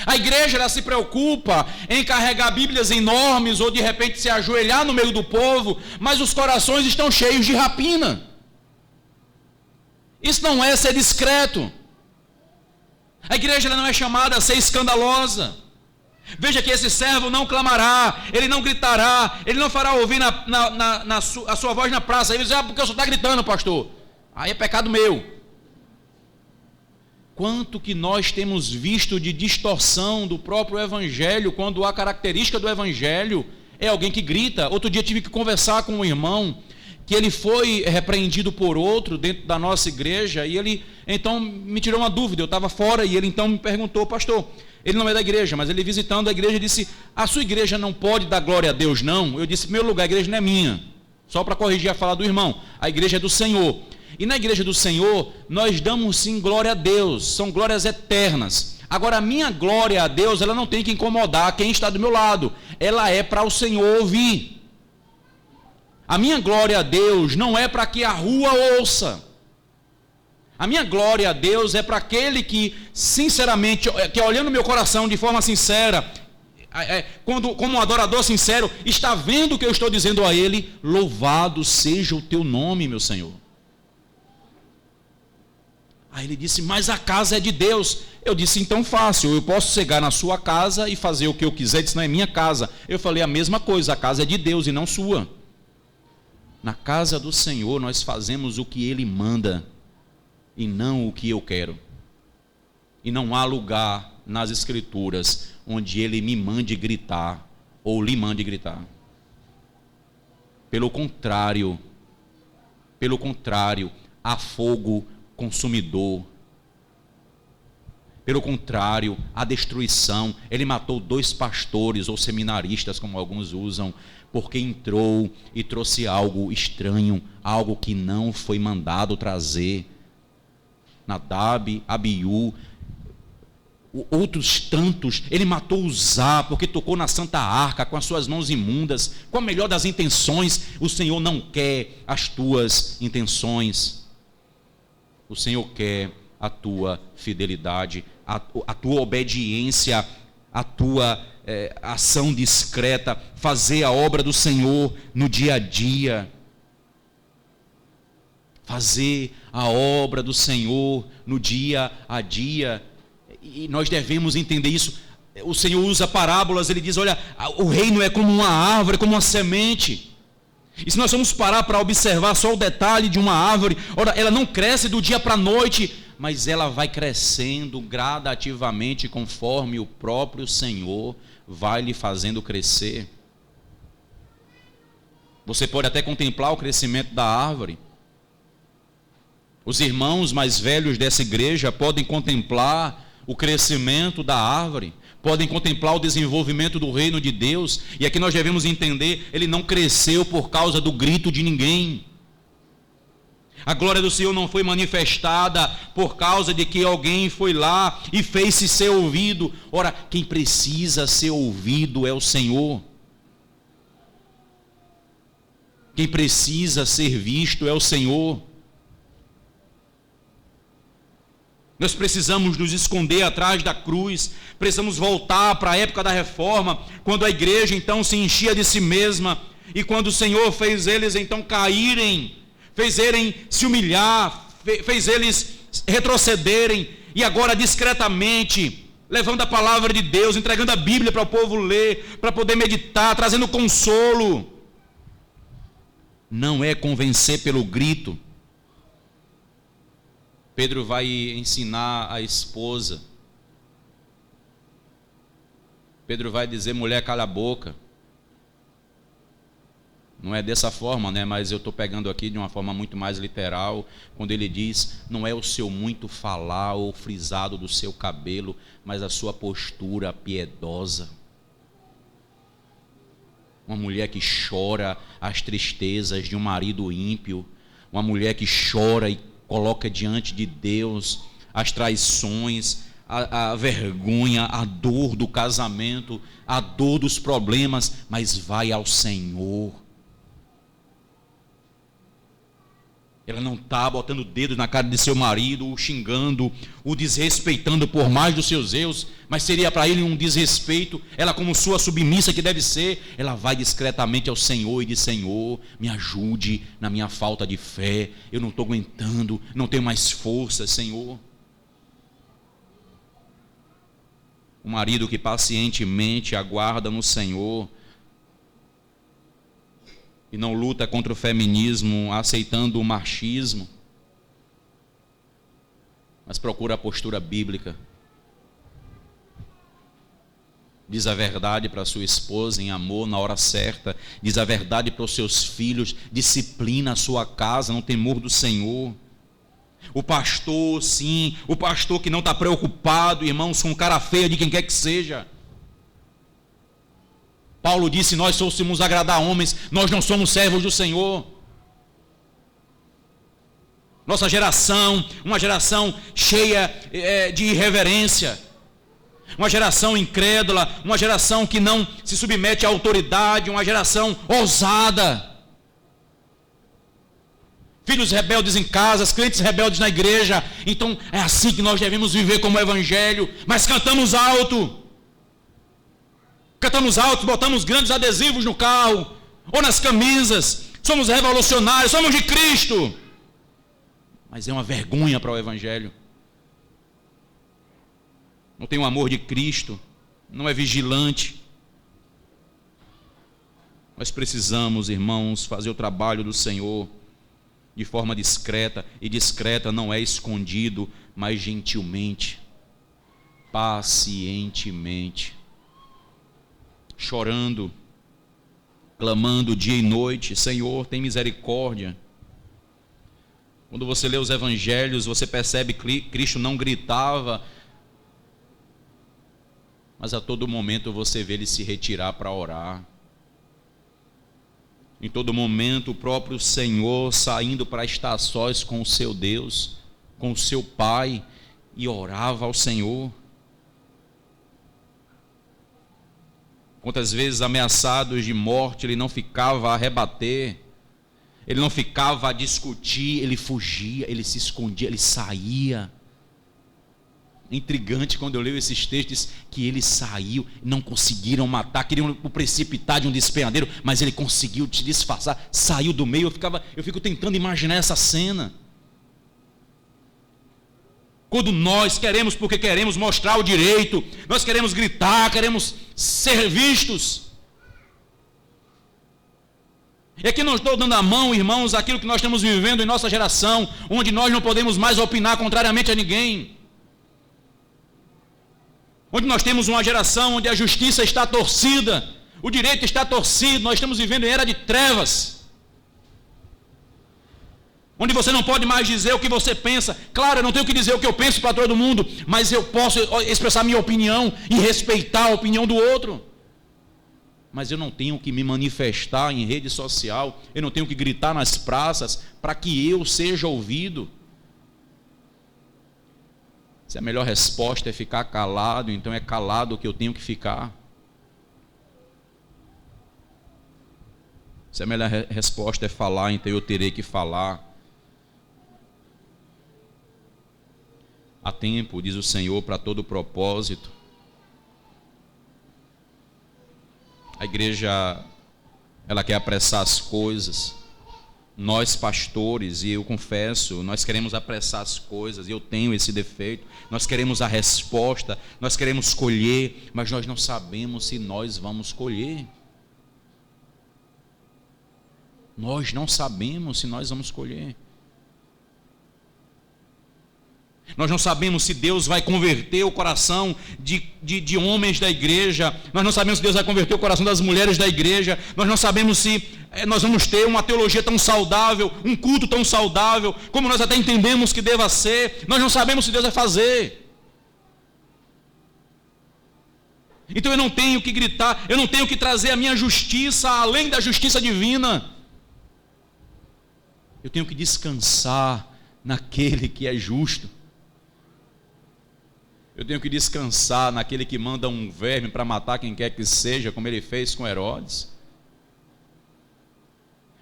A igreja ela se preocupa em carregar Bíblias enormes ou de repente se ajoelhar no meio do povo, mas os corações estão cheios de rapina. Isso não é ser discreto. A igreja ela não é chamada a ser escandalosa. Veja que esse servo não clamará, ele não gritará, ele não fará ouvir a sua voz na praça. Ele diz: porque o senhor está gritando, pastor. Aí é pecado meu. Quanto que nós temos visto de distorção do próprio Evangelho, quando a característica do Evangelho é alguém que grita. Outro dia tive que conversar com um irmão, que ele foi repreendido por outro dentro da nossa igreja, e ele então me tirou uma dúvida. Eu estava fora e ele então me perguntou: pastor, ele não é da igreja, mas ele visitando a igreja disse: a sua igreja não pode dar glória a Deus, não? Eu disse: em primeiro lugar, a igreja não é minha, só para corrigir a fala do irmão, a igreja é do Senhor. E na igreja do Senhor, nós damos sim glória a Deus, são glórias eternas. Agora, a minha glória a Deus, ela não tem que incomodar quem está do meu lado, ela é para o Senhor ouvir. A minha glória a Deus não é para que a rua ouça. A minha glória a Deus é para aquele que, sinceramente, que olhando meu coração de forma sincera, como um adorador sincero, está vendo o que eu estou dizendo a ele: louvado seja o teu nome, meu Senhor. Aí ele disse: mas a casa é de Deus. Eu disse: então fácil, eu posso chegar na sua casa e fazer o que eu quiser. Ele disse: não é minha casa. Eu falei a mesma coisa, a casa é de Deus e não sua. Na casa do Senhor nós fazemos o que Ele manda e não o que eu quero. E não há lugar nas Escrituras onde Ele me mande gritar ou lhe mande gritar. Pelo contrário, há fogo consumidor. Pelo contrário, a destruição. Ele matou 2 pastores ou seminaristas, como alguns usam, porque entrou e trouxe algo estranho, algo que não foi mandado trazer. Nadab, Abiú, outros tantos. Ele matou Uzá, porque tocou na Santa Arca com as suas mãos imundas, com a melhor das intenções. O Senhor não quer as tuas intenções, o Senhor quer a tua fidelidade, a tua obediência, a tua ação discreta, fazer a obra do Senhor no dia a dia. Fazer a obra do Senhor no dia a dia. E nós devemos entender isso. O Senhor usa parábolas, ele diz: olha, o reino é como uma árvore, como uma semente. E se nós vamos parar para observar só o detalhe de uma árvore, ora, ela não cresce do dia para a noite, mas ela vai crescendo gradativamente conforme o próprio Senhor vai lhe fazendo crescer. Você pode até contemplar o crescimento da árvore. Os irmãos mais velhos dessa igreja podem contemplar o crescimento da árvore, podem contemplar o desenvolvimento do reino de Deus. E aqui nós devemos entender, ele não cresceu por causa do grito de ninguém. A glória do Senhor não foi manifestada por causa de que alguém foi lá e fez-se ser ouvido. Ora, quem precisa ser ouvido é o Senhor. Quem precisa ser visto é o Senhor. Nós precisamos nos esconder atrás da cruz, precisamos voltar para a época da reforma, quando a igreja então se enchia de si mesma, e quando o Senhor fez eles então caírem, fez eles se humilhar, fez eles retrocederem, e agora discretamente, levando a palavra de Deus, entregando a Bíblia para o povo ler, para poder meditar, trazendo consolo. Não é convencer pelo grito. Pedro vai ensinar a esposa. Pedro vai dizer: mulher, cala a boca. Não é dessa forma, né? Mas eu estou pegando aqui de uma forma muito mais literal, quando ele diz: não é o seu muito falar ou frisado do seu cabelo, mas a sua postura piedosa. Uma mulher que chora as tristezas de um marido ímpio, uma mulher que chora e coloca diante de Deus as traições, a vergonha, a dor do casamento, a dor dos problemas, mas vai ao Senhor. Ela não está botando o dedo na cara de seu marido, o xingando, o desrespeitando por mais dos seus erros, mas seria para ele um desrespeito. Ela, como sua submissa que deve ser, ela vai discretamente ao Senhor e diz: Senhor, me ajude na minha falta de fé, eu não estou aguentando, não tenho mais força, Senhor. O marido que pacientemente aguarda no Senhor e não luta contra o feminismo, aceitando o machismo. mas procura a postura bíblica. Diz a verdade para sua esposa em amor na hora certa. Diz a verdade para os seus filhos. Disciplina a sua casa no temor do Senhor. O pastor, sim, o pastor que não está preocupado, irmãos, com cara feia de quem quer que seja. Paulo disse: nós fôssemos agradar homens, nós não somos servos do Senhor. Nossa geração, uma geração cheia de irreverência. Uma geração incrédula, uma geração que não se submete à autoridade, uma geração ousada. Filhos rebeldes em casa, crentes rebeldes na igreja. Então é assim que nós devemos viver como evangelho. Mas cantamos alto. Cantamos alto, botamos grandes adesivos no carro ou nas camisas. Somos revolucionários, somos de Cristo. Mas é uma vergonha para o evangelho. Não tem o amor de Cristo, não é vigilante. Nós precisamos, irmãos, fazer o trabalho do Senhor de forma discreta, e discreta não é escondido, mas gentilmente, pacientemente, chorando, clamando dia e noite: Senhor, tem misericórdia. Quando você lê os evangelhos, você percebe que Cristo não gritava, mas a todo momento você vê ele se retirar para orar. Em todo momento o próprio Senhor saindo para estar sós com o seu Deus, com o seu Pai, e orava ao Senhor. Quantas vezes ameaçados de morte, ele não ficava a rebater, ele não ficava a discutir, ele fugia, ele se escondia, ele saía. Intrigante quando eu leio esses textos, que ele saiu, não conseguiram matar, queriam o precipitar de um despenhadeiro, mas ele conseguiu te disfarçar, saiu do meio. Eu fico tentando imaginar essa cena. Quando nós queremos, porque queremos mostrar o direito, nós queremos gritar, queremos ser vistos. E aqui não estou dando a mão, irmãos, aquilo que nós estamos vivendo em nossa geração, onde nós não podemos mais opinar contrariamente a ninguém. Onde nós temos uma geração onde a justiça está torcida, o direito está torcido, nós estamos vivendo em era de trevas. Onde você não pode mais dizer o que você pensa. Claro, eu não tenho que dizer o que eu penso para todo mundo, mas eu posso expressar minha opinião e respeitar a opinião do outro. Mas eu não tenho que me manifestar em rede social, eu não tenho que gritar nas praças para que eu seja ouvido. Se a melhor resposta é ficar calado, então é calado que eu tenho que ficar. Se a melhor resposta é falar, então eu terei que falar. Há tempo, diz o Senhor, para todo propósito. A igreja, ela quer apressar as coisas. Nós pastores, e eu confesso, nós queremos apressar as coisas, e eu tenho esse defeito. Nós queremos a resposta, nós queremos colher, mas nós não sabemos se nós vamos colher. Nós não sabemos se nós vamos colher. Nós não sabemos se Deus vai converter o coração de homens da igreja. Nós não sabemos se Deus vai converter o coração das mulheres da igreja. Nós não sabemos se nós vamos ter uma teologia tão saudável, um culto tão saudável, como nós até entendemos que deva ser. Nós não sabemos se Deus vai fazer. Então eu não tenho que gritar, eu não tenho que trazer a minha justiça além da justiça divina. Eu tenho que descansar naquele que é justo. Eu tenho que descansar naquele que manda um verme para matar quem quer que seja, como ele fez com Herodes.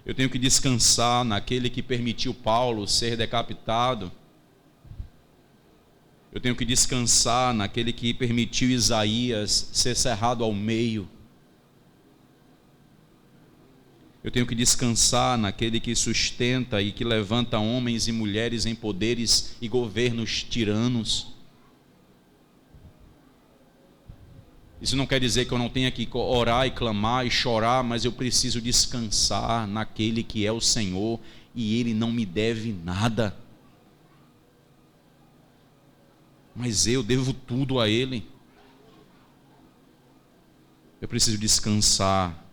Eu tenho que descansar naquele que permitiu Paulo ser decapitado. Eu tenho que descansar naquele que permitiu Isaías ser cerrado ao meio. Eu tenho que descansar naquele que sustenta e que levanta homens e mulheres em poderes e governos tiranos. Isso não quer dizer que eu não tenha que orar e clamar e chorar, mas eu preciso descansar naquele que é o Senhor, e Ele não me deve nada. mas eu devo tudo a Ele. Eu preciso descansar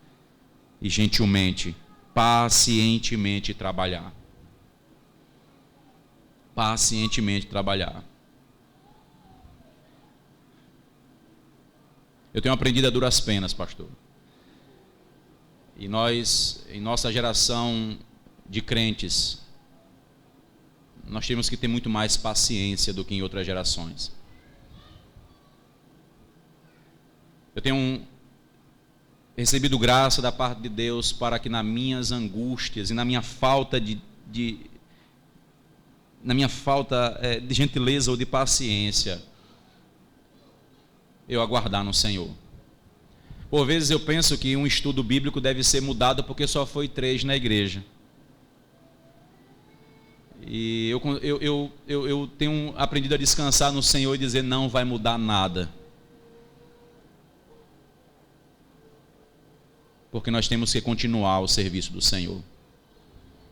e gentilmente, pacientemente trabalhar. Pacientemente trabalhar. Eu tenho aprendido a duras penas, pastor. E nós, em nossa geração de crentes, nós temos que ter muito mais paciência do que em outras gerações. Eu tenho recebido graça da parte de Deus para que nas minhas angústias e na minha falta de gentileza ou de paciência, eu aguardar no Senhor. Por vezes eu penso que um estudo bíblico deve ser mudado porque só foi 3 na igreja. E eu tenho aprendido a descansar no Senhor e dizer: não vai mudar nada. Porque nós temos que continuar o serviço do Senhor.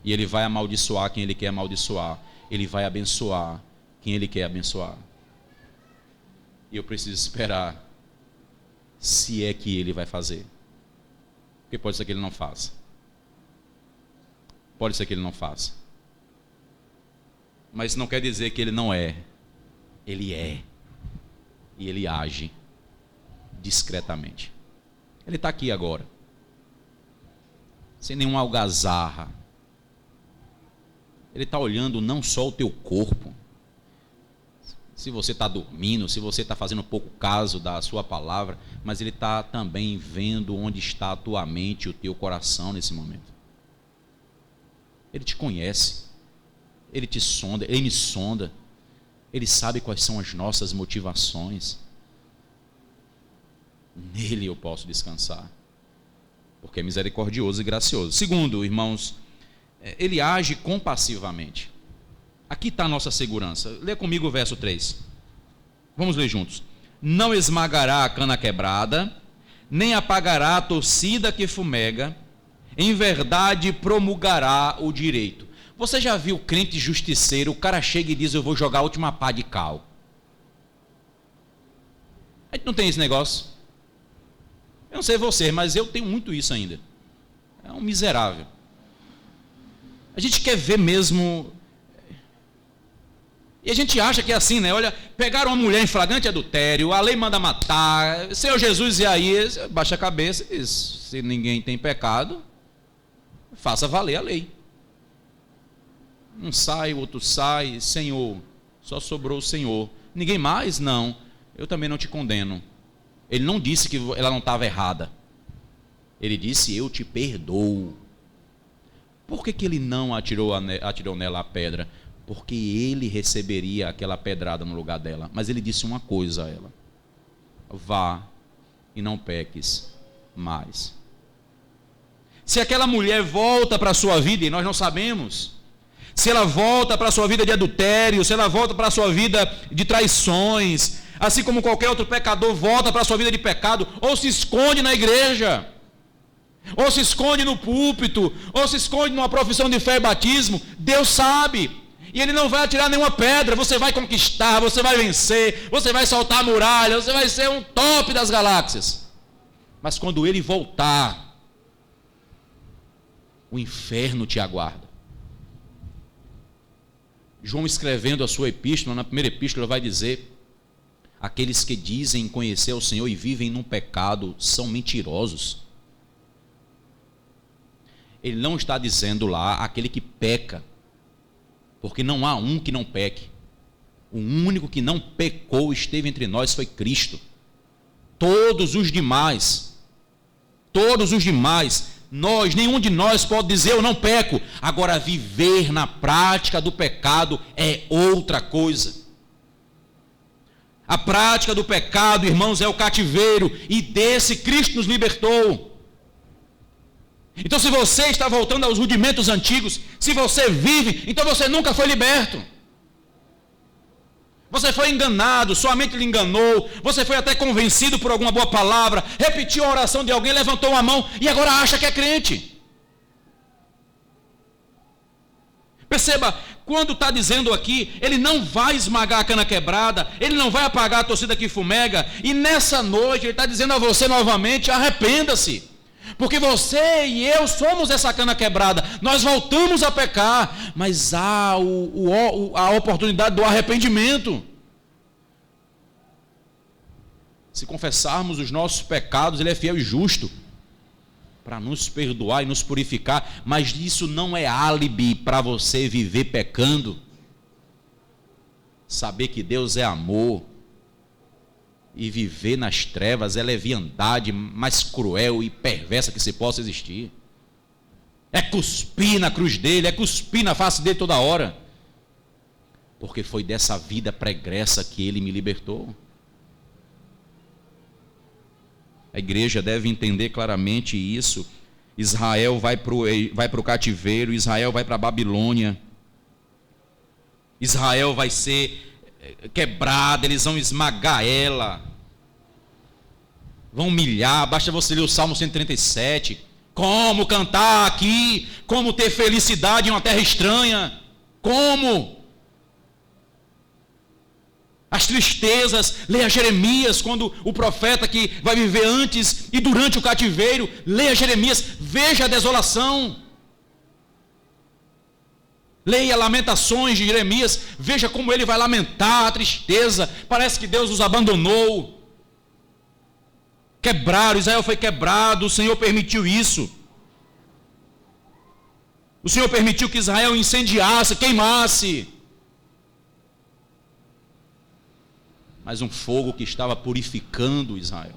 E Ele vai amaldiçoar quem Ele quer amaldiçoar. Ele vai abençoar quem Ele quer abençoar. E eu preciso esperar, se é que Ele vai fazer. Porque pode ser que Ele não faça. Pode ser que Ele não faça. Mas não quer dizer que Ele não é. Ele é. E Ele age discretamente. Ele está aqui agora, sem nenhuma algazarra. Ele está olhando não só o teu corpo, se você está dormindo, se você está fazendo pouco caso da sua palavra, mas Ele está também vendo onde está a tua mente e o teu coração nesse momento. Ele te conhece, Ele te sonda, Ele me sonda, Ele sabe quais são as nossas motivações. Nele eu posso descansar, porque é misericordioso e gracioso. Segundo, irmãos, Ele age compassivamente. Aqui está a nossa segurança. Lê comigo o verso 3. Vamos ler juntos. Não esmagará a cana quebrada, nem apagará a torcida que fumega, em verdade promulgará o direito. Você já viu crente justiceiro? O cara chega e diz: eu vou jogar a última pá de cal. A gente não tem esse negócio. Eu não sei você, mas eu tenho muito isso ainda. É um miserável. A gente quer ver mesmo. E a gente acha que é assim, né? Olha, pegaram uma mulher em flagrante adultério, a lei manda matar, Senhor Jesus, e aí baixa a cabeça e diz: se ninguém tem pecado, faça valer a lei. Um sai, o outro sai, Senhor, só sobrou o Senhor. Ninguém mais? Não, eu também não te condeno. Ele não disse que ela não estava errada. Ele disse: eu te perdoo. Por que Ele não atirou nela a pedra? Porque ele receberia aquela pedrada no lugar dela. Mas Ele disse uma coisa a ela: vá e não peques mais. Se aquela mulher volta para a sua vida, e nós não sabemos, se ela volta para a sua vida de adultério, se ela volta para a sua vida de traições, assim como qualquer outro pecador volta para a sua vida de pecado, ou se esconde na igreja, ou se esconde no púlpito, ou se esconde numa profissão de fé e batismo, Deus sabe. E Ele não vai atirar nenhuma pedra. Você vai conquistar, você vai vencer, você vai saltar a muralha, você vai ser um top das galáxias. Mas quando Ele voltar, o inferno te aguarda. João, escrevendo a sua epístola, na primeira epístola, vai dizer: aqueles que dizem conhecer o Senhor e vivem num pecado são mentirosos. Ele não está dizendo lá aquele que peca, porque não há um que não peque. O único que não pecou esteve entre nós foi Cristo. Todos os demais, nós, nenhum de nós pode dizer: eu não peco. Agora, viver na prática do pecado é outra coisa. A prática do pecado, irmãos, é o cativeiro, e desse Cristo nos libertou. Então, se você está voltando aos rudimentos antigos, se você vive, então você nunca foi liberto. Você foi enganado, sua mente lhe enganou, você foi até convencido por alguma boa palavra, repetiu a oração de alguém, levantou a mão e agora acha que é crente. Perceba, Quando está dizendo aqui, ele não vai esmagar a cana quebrada, ele não vai apagar a torcida que fumega, e nessa noite ele está dizendo a você novamente: arrependa-se, porque você e eu somos essa cana quebrada, nós voltamos a pecar, mas há a oportunidade do arrependimento. Se confessarmos os nossos pecados, ele é fiel e justo para nos perdoar e nos purificar, mas isso não é álibi para você viver pecando. Saber que Deus é amor e viver nas trevas é leviandade mais cruel e perversa que se possa existir. É cuspir na cruz dele, é cuspir na face dele toda hora, porque foi dessa vida pregressa que ele me libertou. A igreja deve entender claramente isso. Israel vai para o cativeiro, Israel vai para a Babilônia, Israel vai ser quebrada, eles vão esmagar ela, vão humilhar. Basta você ler o Salmo 137, como cantar aqui, como ter felicidade em uma terra estranha, como as tristezas. Leia Jeremias, quando o profeta que vai viver antes e durante o cativeiro, leia Jeremias, veja a desolação. Leia Lamentações de Jeremias, veja como ele vai lamentar a tristeza. Parece que Deus os abandonou. Quebraram, Israel foi quebrado, o Senhor permitiu isso. O Senhor permitiu que Israel incendiasse, queimasse. Mas um fogo que estava purificando Israel.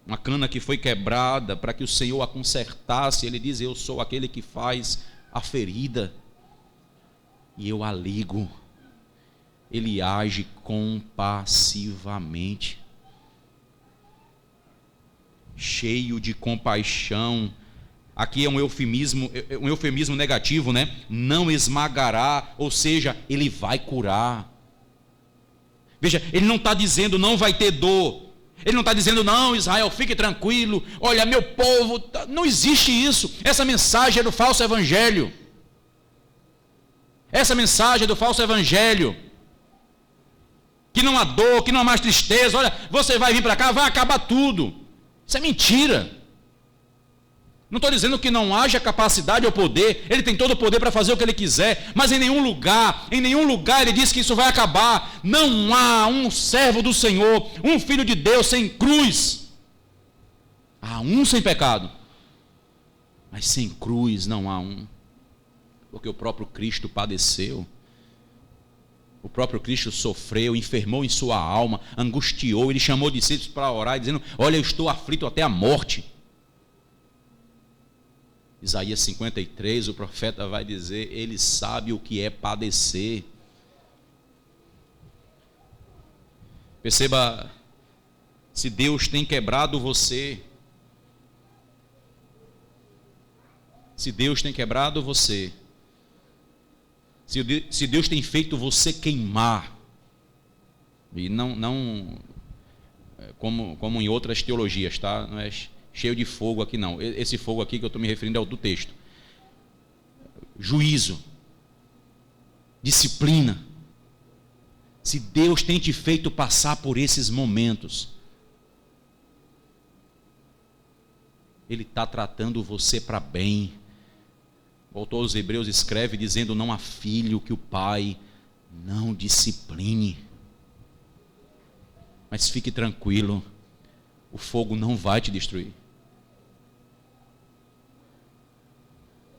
Uma cana que foi quebrada para que o Senhor a consertasse. Ele diz: eu sou aquele que faz a ferida e eu a ligo. Ele age compassivamente, cheio de compaixão. Aqui é um eufemismo negativo, né? Não esmagará, ou seja, ele vai curar. Veja, ele não está dizendo não vai ter dor. Ele não está dizendo não, Israel, fique tranquilo. Olha, meu povo, não existe isso. Essa mensagem é do falso evangelho. Essa mensagem é do falso evangelho. Que não há dor, que não há mais tristeza. Olha, você vai vir para cá, vai acabar tudo. Isso é mentira. Não estou dizendo que não haja capacidade ou poder, ele tem todo o poder para fazer o que ele quiser, mas em nenhum lugar ele diz que isso vai acabar. Não há um servo do Senhor, um filho de Deus sem cruz. Há um sem pecado, mas sem cruz não há um, porque o próprio Cristo padeceu, o próprio Cristo sofreu, enfermou em sua alma, angustiou, ele chamou discípulos para orar, dizendo: olha, eu estou aflito até a morte. Isaías 53, o profeta vai dizer: ele sabe o que é padecer. Perceba, se Deus tem quebrado você, se Deus tem quebrado você, se Deus tem feito você queimar, e não como em outras teologias, tá? Não é cheio de fogo aqui não, esse fogo aqui que eu estou me referindo é o do texto. Juízo, disciplina. Se Deus tem te feito passar por esses momentos, Ele está tratando você para bem. O autor aos Hebreus escreve dizendo: não há filho que o pai não discipline. Mas fique tranquilo, o fogo não vai te destruir.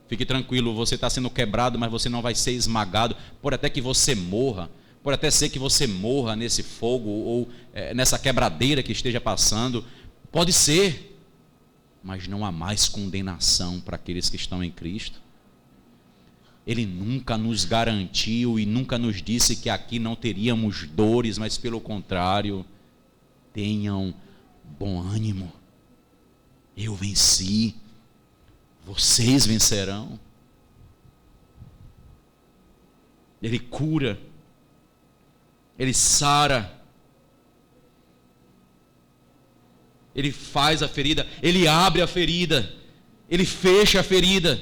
Fique tranquilo, você está sendo quebrado, mas você não vai ser esmagado. Pode até que você morra, pode até ser que você morra nesse fogo ou nessa quebradeira que esteja passando. Pode ser, mas não há mais condenação para aqueles que estão em Cristo. Ele nunca nos garantiu e nunca nos disse que aqui não teríamos dores, mas pelo contrário, tenham bom ânimo. Eu venci. Vocês vencerão. Ele cura, Ele sara, Ele faz a ferida, Ele abre a ferida, Ele fecha a ferida.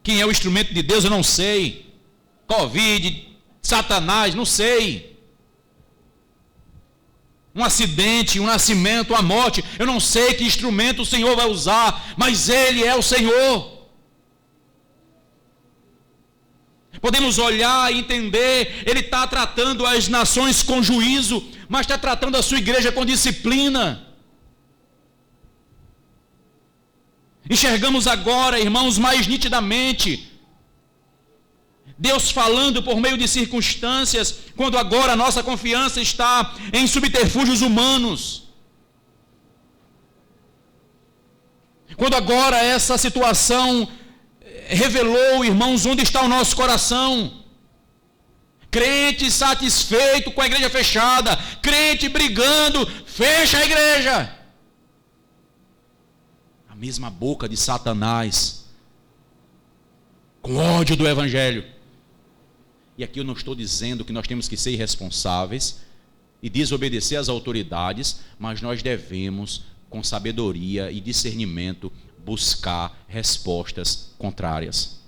Quem é o instrumento de Deus, eu não sei. Covid, Satanás, não sei. Um acidente, um nascimento, uma morte, eu não sei que instrumento o Senhor vai usar, mas Ele é o Senhor. Podemos olhar e entender, Ele está tratando as nações com juízo, mas está tratando a sua igreja com disciplina. Enxergamos agora, irmãos, mais nitidamente, Deus falando por meio de circunstâncias, quando agora a nossa confiança está em subterfúgios humanos. Quando agora essa situação revelou, irmãos, onde está o nosso coração. Crente satisfeito com a igreja fechada, crente brigando, fecha a igreja. A mesma boca de Satanás, com ódio do evangelho. E aqui eu não estou dizendo que nós temos que ser irresponsáveis e desobedecer às autoridades, mas nós devemos, com sabedoria e discernimento, buscar respostas contrárias.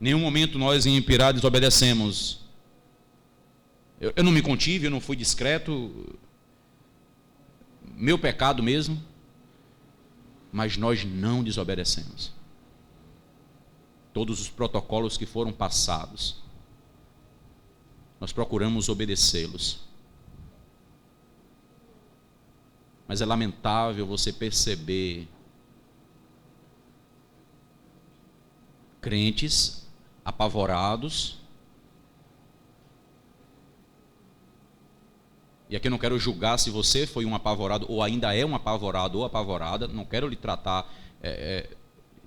Em nenhum momento nós em Impirá desobedecemos. Eu não me contive, eu não fui discreto, meu pecado mesmo, mas nós não desobedecemos. Todos os protocolos que foram passados, nós procuramos obedecê-los. Mas é lamentável você perceber crentes apavorados. E aqui eu não quero julgar se você foi um apavorado ou ainda é um apavorado ou apavorada. Não quero lhe tratar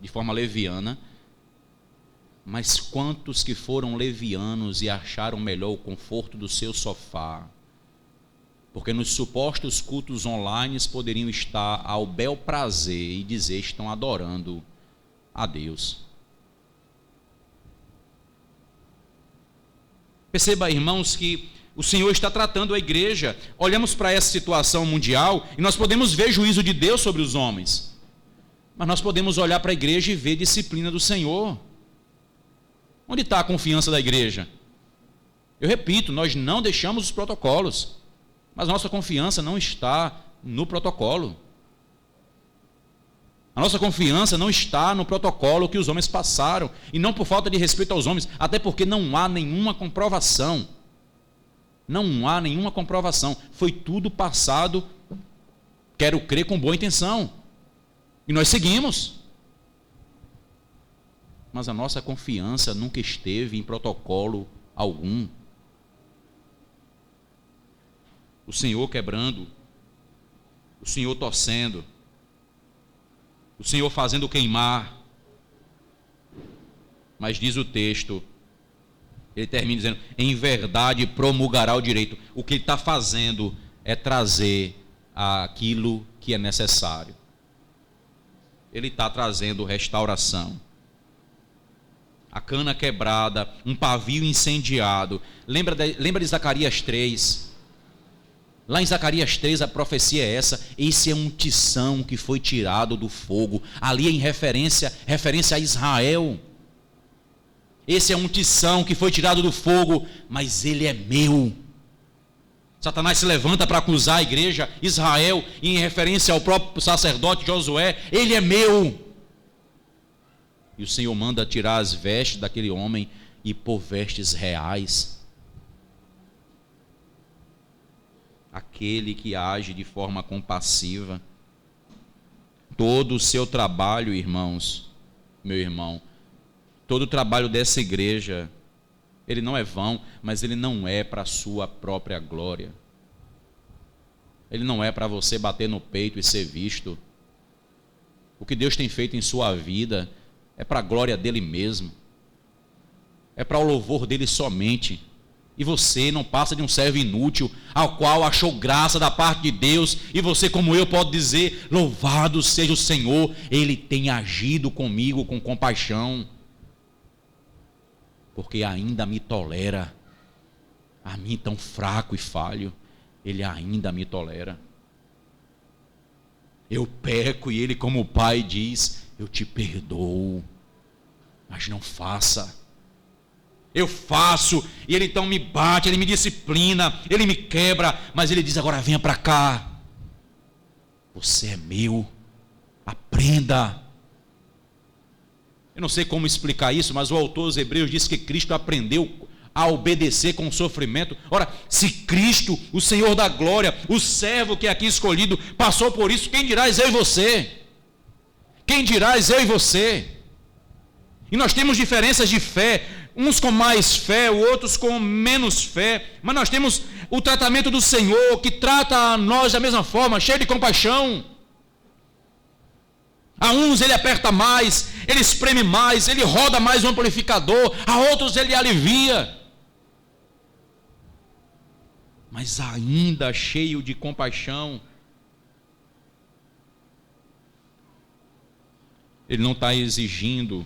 de forma leviana. Mas quantos que foram levianos e acharam melhor o conforto do seu sofá? Porque nos supostos cultos online poderiam estar ao bel prazer e dizer que estão adorando a Deus. Perceba, irmãos, que o Senhor está tratando a igreja. Olhamos para essa situação mundial e nós podemos ver juízo de Deus sobre os homens. Mas nós podemos olhar para a igreja e ver disciplina do Senhor. Onde está a confiança da igreja? Eu repito, nós não deixamos os protocolos. Mas nossa confiança não está no protocolo. A nossa confiança não está no protocolo que os homens passaram. E não por falta de respeito aos homens, até porque não há nenhuma comprovação. Não há nenhuma comprovação. Foi tudo passado, quero crer, com boa intenção. E nós seguimos. Mas a nossa confiança nunca esteve em protocolo algum. O Senhor quebrando, o Senhor torcendo, o Senhor fazendo queimar. Mas diz o texto, ele termina dizendo, em verdade promulgará o direito. O que ele está fazendo é trazer aquilo que é necessário. Ele está trazendo restauração. A cana quebrada, um pavio incendiado. Lembra de Zacarias 3? Lá em Zacarias 3 a profecia é essa. Esse é um tição que foi tirado do fogo. Ali é em referência a Israel. Esse é um tição que foi tirado do fogo, mas ele é meu. Satanás se levanta para acusar a igreja, Israel, em referência ao próprio sacerdote Josué. Ele é meu. E o Senhor manda tirar as vestes daquele homem e pôr vestes reais. Aquele que age de forma compassiva. Todo o seu trabalho, irmãos, meu irmão, todo o trabalho dessa igreja, ele não é vão, mas ele não é para a sua própria glória. Ele não é para você bater no peito e ser visto. O que Deus tem feito em sua vida é para a glória dele mesmo. É para o louvor dele somente. E você não passa de um servo inútil, ao qual achou graça da parte de Deus, e você, como eu, pode dizer, louvado seja o Senhor, Ele tem agido comigo com compaixão, porque ainda me tolera, a mim tão fraco e falho, Ele ainda me tolera. Eu peco e Ele, como Pai, diz, eu te perdoo, mas não faça. Eu faço, e ele então me bate, ele me disciplina, ele me quebra, mas ele diz: agora venha para cá, você é meu, aprenda. Eu não sei como explicar isso, mas o autor dos Hebreus diz que Cristo aprendeu a obedecer com sofrimento. Ora, se Cristo, o Senhor da glória, o servo que é aqui escolhido, passou por isso, quem dirás eu e você? Quem dirás eu e você? E nós temos diferenças de fé, uns com mais fé, outros com menos fé, mas nós temos o tratamento do Senhor, que trata a nós da mesma forma, cheio de compaixão. A uns ele aperta mais, ele espreme mais, ele roda mais o amplificador, a outros ele alivia. Mas ainda cheio de compaixão. Ele não está exigindo.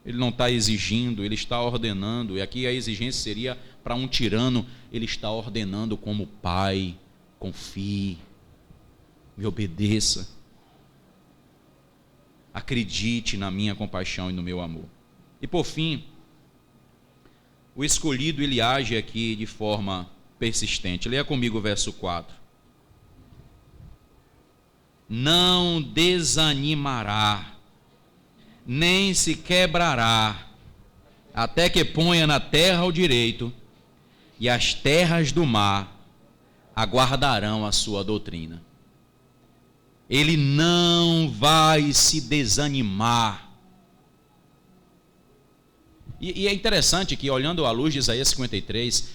Ele não está exigindo, ele está ordenando. E aqui a exigência seria para um tirano. Ele está ordenando como pai: confie, me obedeça, acredite na minha compaixão e no meu amor. E por fim, o escolhido, ele age aqui de forma persistente. Leia comigo o verso 4. Não desanimará, nem se quebrará, até que ponha na terra o direito, e as terras do mar aguardarão a sua doutrina. Ele não vai se desanimar. E é interessante que, olhando à luz de Isaías 53,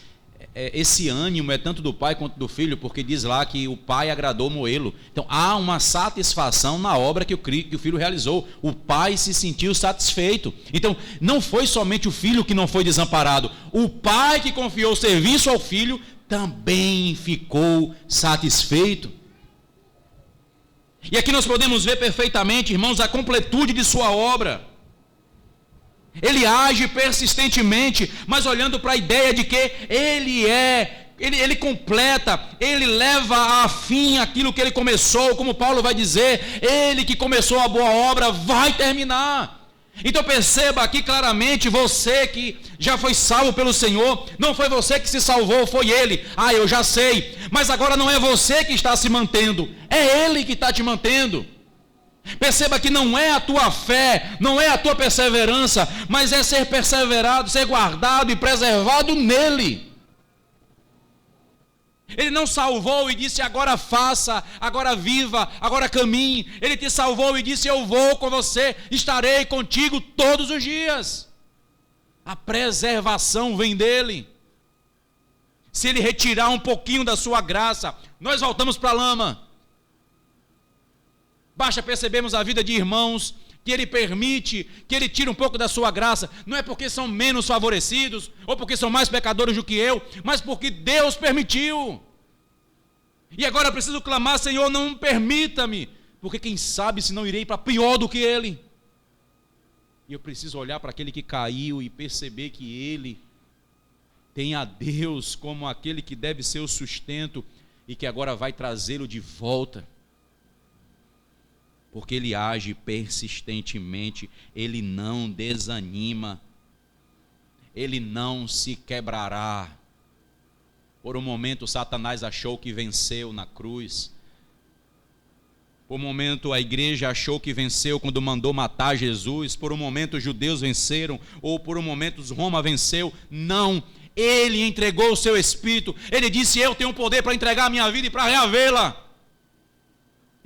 esse ânimo é tanto do pai quanto do filho, porque diz lá que o pai agradou moê-lo. Então há uma satisfação na obra que o filho realizou. O pai se sentiu satisfeito. Então não foi somente o filho que não foi desamparado. O pai que confiou o serviço ao filho também ficou satisfeito. E aqui nós podemos ver perfeitamente, irmãos, a completude de sua obra. Ele age persistentemente, mas olhando para a ideia de que ele completa, ele leva a fim aquilo que ele começou, como Paulo vai dizer, ele que começou a boa obra vai terminar. Então perceba aqui claramente, você que já foi salvo pelo Senhor, não foi você que se salvou, foi Ele. Eu já sei, mas agora não é você que está se mantendo, é Ele que está te mantendo. Perceba que não é a tua fé, não é a tua perseverança, mas é ser perseverado, ser guardado e preservado nele. Ele não salvou e disse: agora faça, agora viva, agora caminhe. Ele te salvou e disse: eu vou com você, estarei contigo todos os dias. A preservação vem dele. Se ele retirar um pouquinho da sua graça, nós voltamos para a lama. Basta percebermos a vida de irmãos que ele permite, que ele tira um pouco da sua graça, não é porque são menos favorecidos, ou porque são mais pecadores do que eu, mas porque Deus permitiu. E agora eu preciso clamar: Senhor, não permita-me, porque quem sabe se não irei para pior do que ele. E eu preciso olhar para aquele que caiu e perceber que ele tem a Deus como aquele que deve ser o sustento, e que agora vai trazê-lo de volta. Porque ele age persistentemente, ele não desanima, ele não se quebrará. Por um momento Satanás achou que venceu na cruz, por um momento a igreja achou que venceu quando mandou matar Jesus, por um momento os judeus venceram, ou por um momento Roma venceu. Não, ele entregou o seu espírito, ele disse: eu tenho poder para entregar a minha vida e para reavê-la.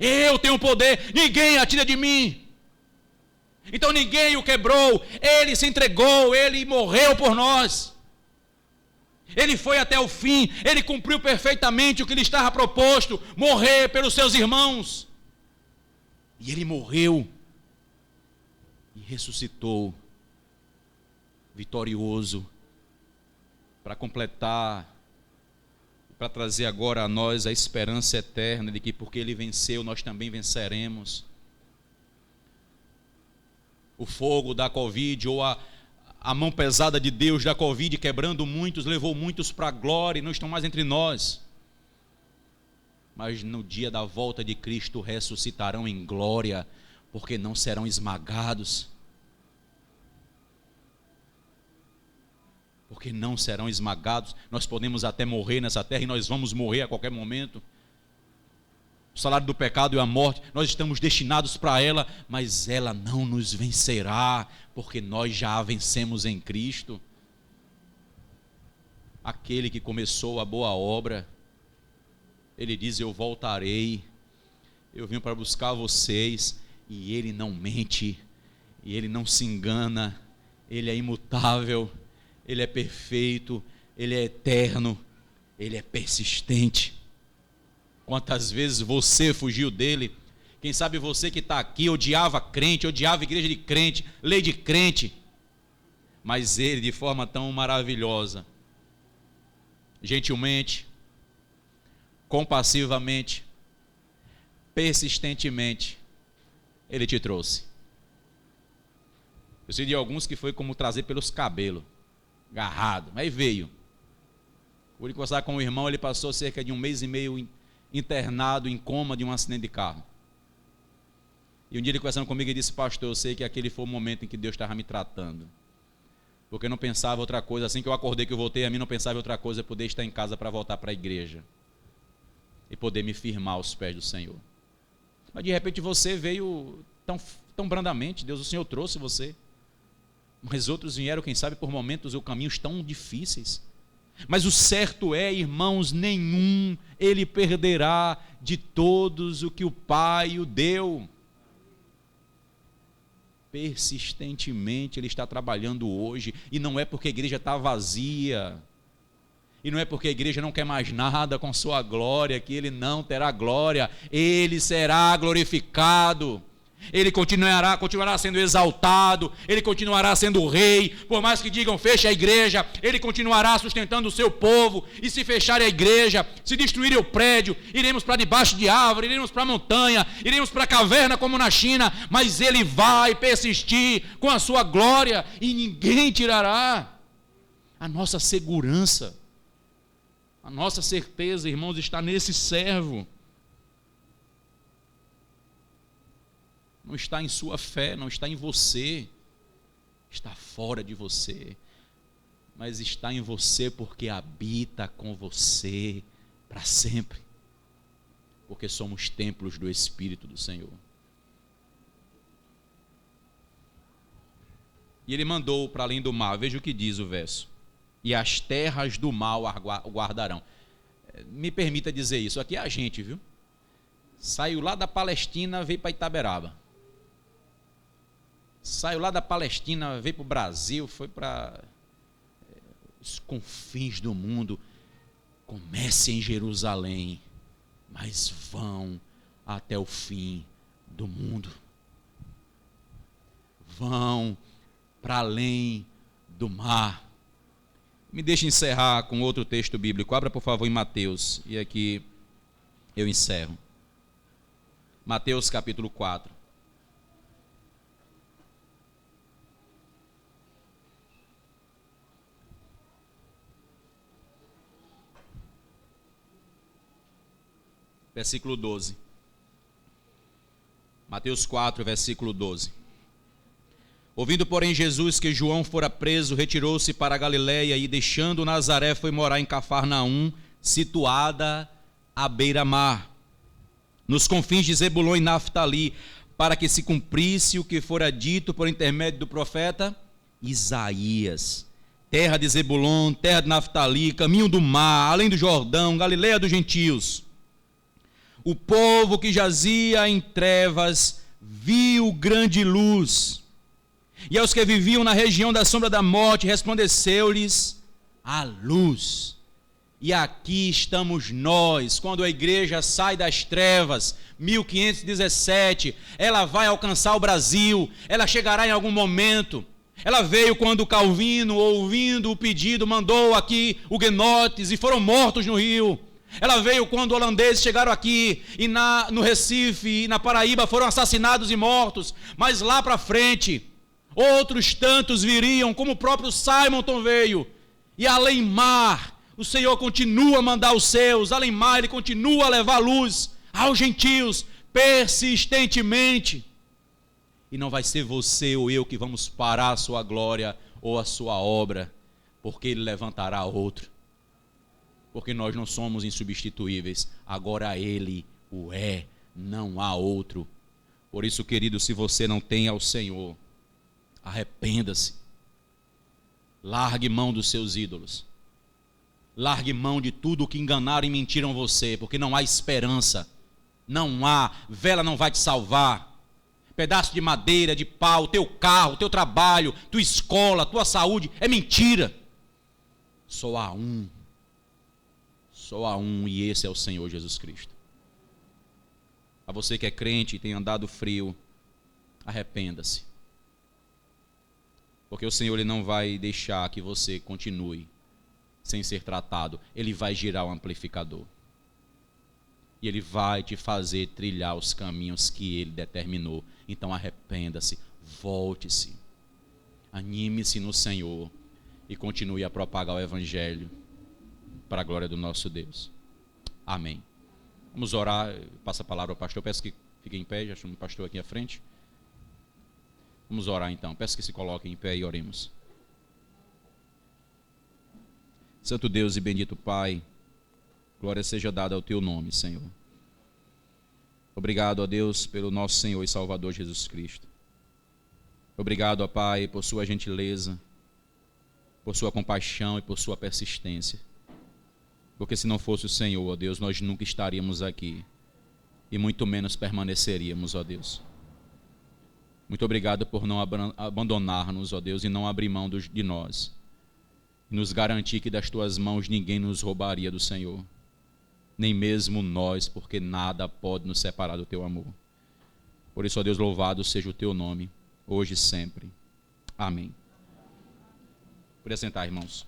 Eu tenho poder, ninguém a tira de mim. Então ninguém o quebrou, ele se entregou, ele morreu por nós. Ele foi até o fim, ele cumpriu perfeitamente o que lhe estava proposto, morrer pelos seus irmãos. E ele morreu e ressuscitou, vitorioso, para completar, para trazer agora a nós a esperança eterna de que porque ele venceu, nós também venceremos. O fogo da Covid, ou a mão pesada de Deus da Covid, quebrando muitos, levou muitos para a glória e não estão mais entre nós. mas no dia da volta de Cristo ressuscitarão em glória, porque não serão esmagados. Porque não serão esmagados. Nós podemos até morrer nessa terra, e nós vamos morrer a qualquer momento. O salário do pecado é a morte, nós estamos destinados para ela, mas ela não nos vencerá, porque nós já a vencemos em Cristo. Aquele que começou a boa obra, ele diz: eu voltarei, eu vim para buscar vocês, e ele não mente, e ele não se engana, ele é imutável, ele é perfeito, ele é eterno, ele é persistente. Quantas vezes você fugiu dele? Quem sabe você que está aqui odiava crente, odiava igreja de crente, lei de crente, mas ele, de forma tão maravilhosa, gentilmente, compassivamente, persistentemente, ele te trouxe. Eu sei de alguns que foi como trazer pelos cabelos, agarrado, mas veio. Por ele conversar com o irmão, ele passou cerca de 1 mês e meio internado em coma de um acidente de carro. E um dia ele conversando comigo, ele disse: pastor, eu sei que aquele foi o momento em que Deus estava me tratando, porque eu não pensava outra coisa. Assim que eu acordei, que eu voltei a mim, não pensava em outra coisa, poder estar em casa para voltar para a igreja e poder me firmar aos pés do Senhor. Mas de repente você veio tão brandamente, Deus, o Senhor trouxe você, mas outros vieram, quem sabe, por momentos ou caminhos tão difíceis. Mas o certo é, irmãos, nenhum ele perderá de todos o que o Pai o deu. Persistentemente ele está trabalhando hoje, e não é porque a igreja está vazia, e não é porque a igreja não quer mais nada com sua glória, que ele não terá glória. Ele será glorificado, ele continuará sendo exaltado, ele continuará sendo rei. Por mais que digam feche a igreja, ele continuará sustentando o seu povo. E se fechar a igreja, se destruir o prédio, iremos para debaixo de árvore, iremos para a montanha, iremos para a caverna como na China, mas ele vai persistir com a sua glória, e ninguém tirará. A nossa segurança, a nossa certeza, irmãos, está nesse servo. Não está em sua fé, não está em você, está fora de você, mas está em você porque habita com você para sempre, porque somos templos do Espírito do Senhor. E ele mandou para além do mar, veja o que diz o verso: e as terras do mal o guardarão. Me permita dizer isso, aqui é a gente, viu? Saiu lá da Palestina, veio para Itaberaba. Saiu lá da Palestina, veio para o Brasil, foi para os confins do mundo. Comece em Jerusalém, mas vão até o fim do mundo. Vão para além do mar. Me deixe encerrar com outro texto bíblico. Abra, por favor, em Mateus, e aqui eu encerro. Mateus capítulo 4. Versículo 12. Mateus 4, versículo 12. Ouvindo, porém, Jesus que João fora preso, retirou-se para a Galiléia e, deixando Nazaré, foi morar em Cafarnaum, situada à beira-mar, nos confins de Zebulon e Naftali, para que se cumprisse o que fora dito por intermédio do profeta Isaías. Terra de Zebulon, terra de Naftali, caminho do mar, além do Jordão, Galiléia dos gentios. O povo que jazia em trevas viu grande luz, e aos que viviam na região da sombra da morte resplandeceu-lhes a luz. E aqui estamos nós, quando a igreja sai das trevas, 1517, ela vai alcançar o Brasil, ela chegará em algum momento. Ela veio quando Calvino, ouvindo o pedido, mandou aqui huguenotes e foram mortos no Rio. Ela veio quando holandeses chegaram aqui e no Recife e na Paraíba foram assassinados e mortos. Mas lá para frente, outros tantos viriam, como o próprio Simonton veio. E além mar, O Senhor continua a mandar os seus, além mais, Ele continua a levar luz aos gentios, persistentemente. E não vai ser você ou eu que vamos parar a sua glória ou a sua obra, porque Ele levantará outro. Porque nós não somos insubstituíveis, agora Ele o é, não há outro. Por isso, querido, se você não tem ao Senhor, arrependa-se. Largue mão dos seus ídolos. Largue mão de tudo que enganaram e mentiram você, porque não há esperança. Não há, vela não vai te salvar. Pedaço de madeira, de pau, teu carro, teu trabalho, tua escola, tua saúde, é mentira. Só há um. Só há um, e esse é o Senhor Jesus Cristo. A você que é crente e tem andado frio, arrependa-se. Porque o Senhor, Ele não vai deixar que você continue sem ser tratado. Ele vai girar o amplificador. E Ele vai te fazer trilhar os caminhos que Ele determinou. Então arrependa-se, volte-se, anime-se no Senhor e continue a propagar o Evangelho para a glória do nosso Deus. Amém. Vamos orar, passa a palavra ao pastor, peço que fique em pé, já chamo o pastor aqui à frente. Vamos orar então, peço que se coloquem em pé e oremos. Santo Deus e bendito Pai, glória seja dada ao Teu nome, Senhor. Obrigado, ó Deus, pelo nosso Senhor e Salvador Jesus Cristo. Obrigado, ó Pai, por Sua gentileza, por Sua compaixão e por Sua persistência. Porque se não fosse o Senhor, ó Deus, nós nunca estaríamos aqui e muito menos permaneceríamos, ó Deus. Muito obrigado por não abandonar-nos, ó Deus, e não abrir mão de nós. E nos garantir que das Tuas mãos ninguém nos roubaria do Senhor. Nem mesmo nós, porque nada pode nos separar do Teu amor. Por isso, ó Deus, louvado seja o Teu nome, hoje e sempre. Amém. Por assentar, irmãos.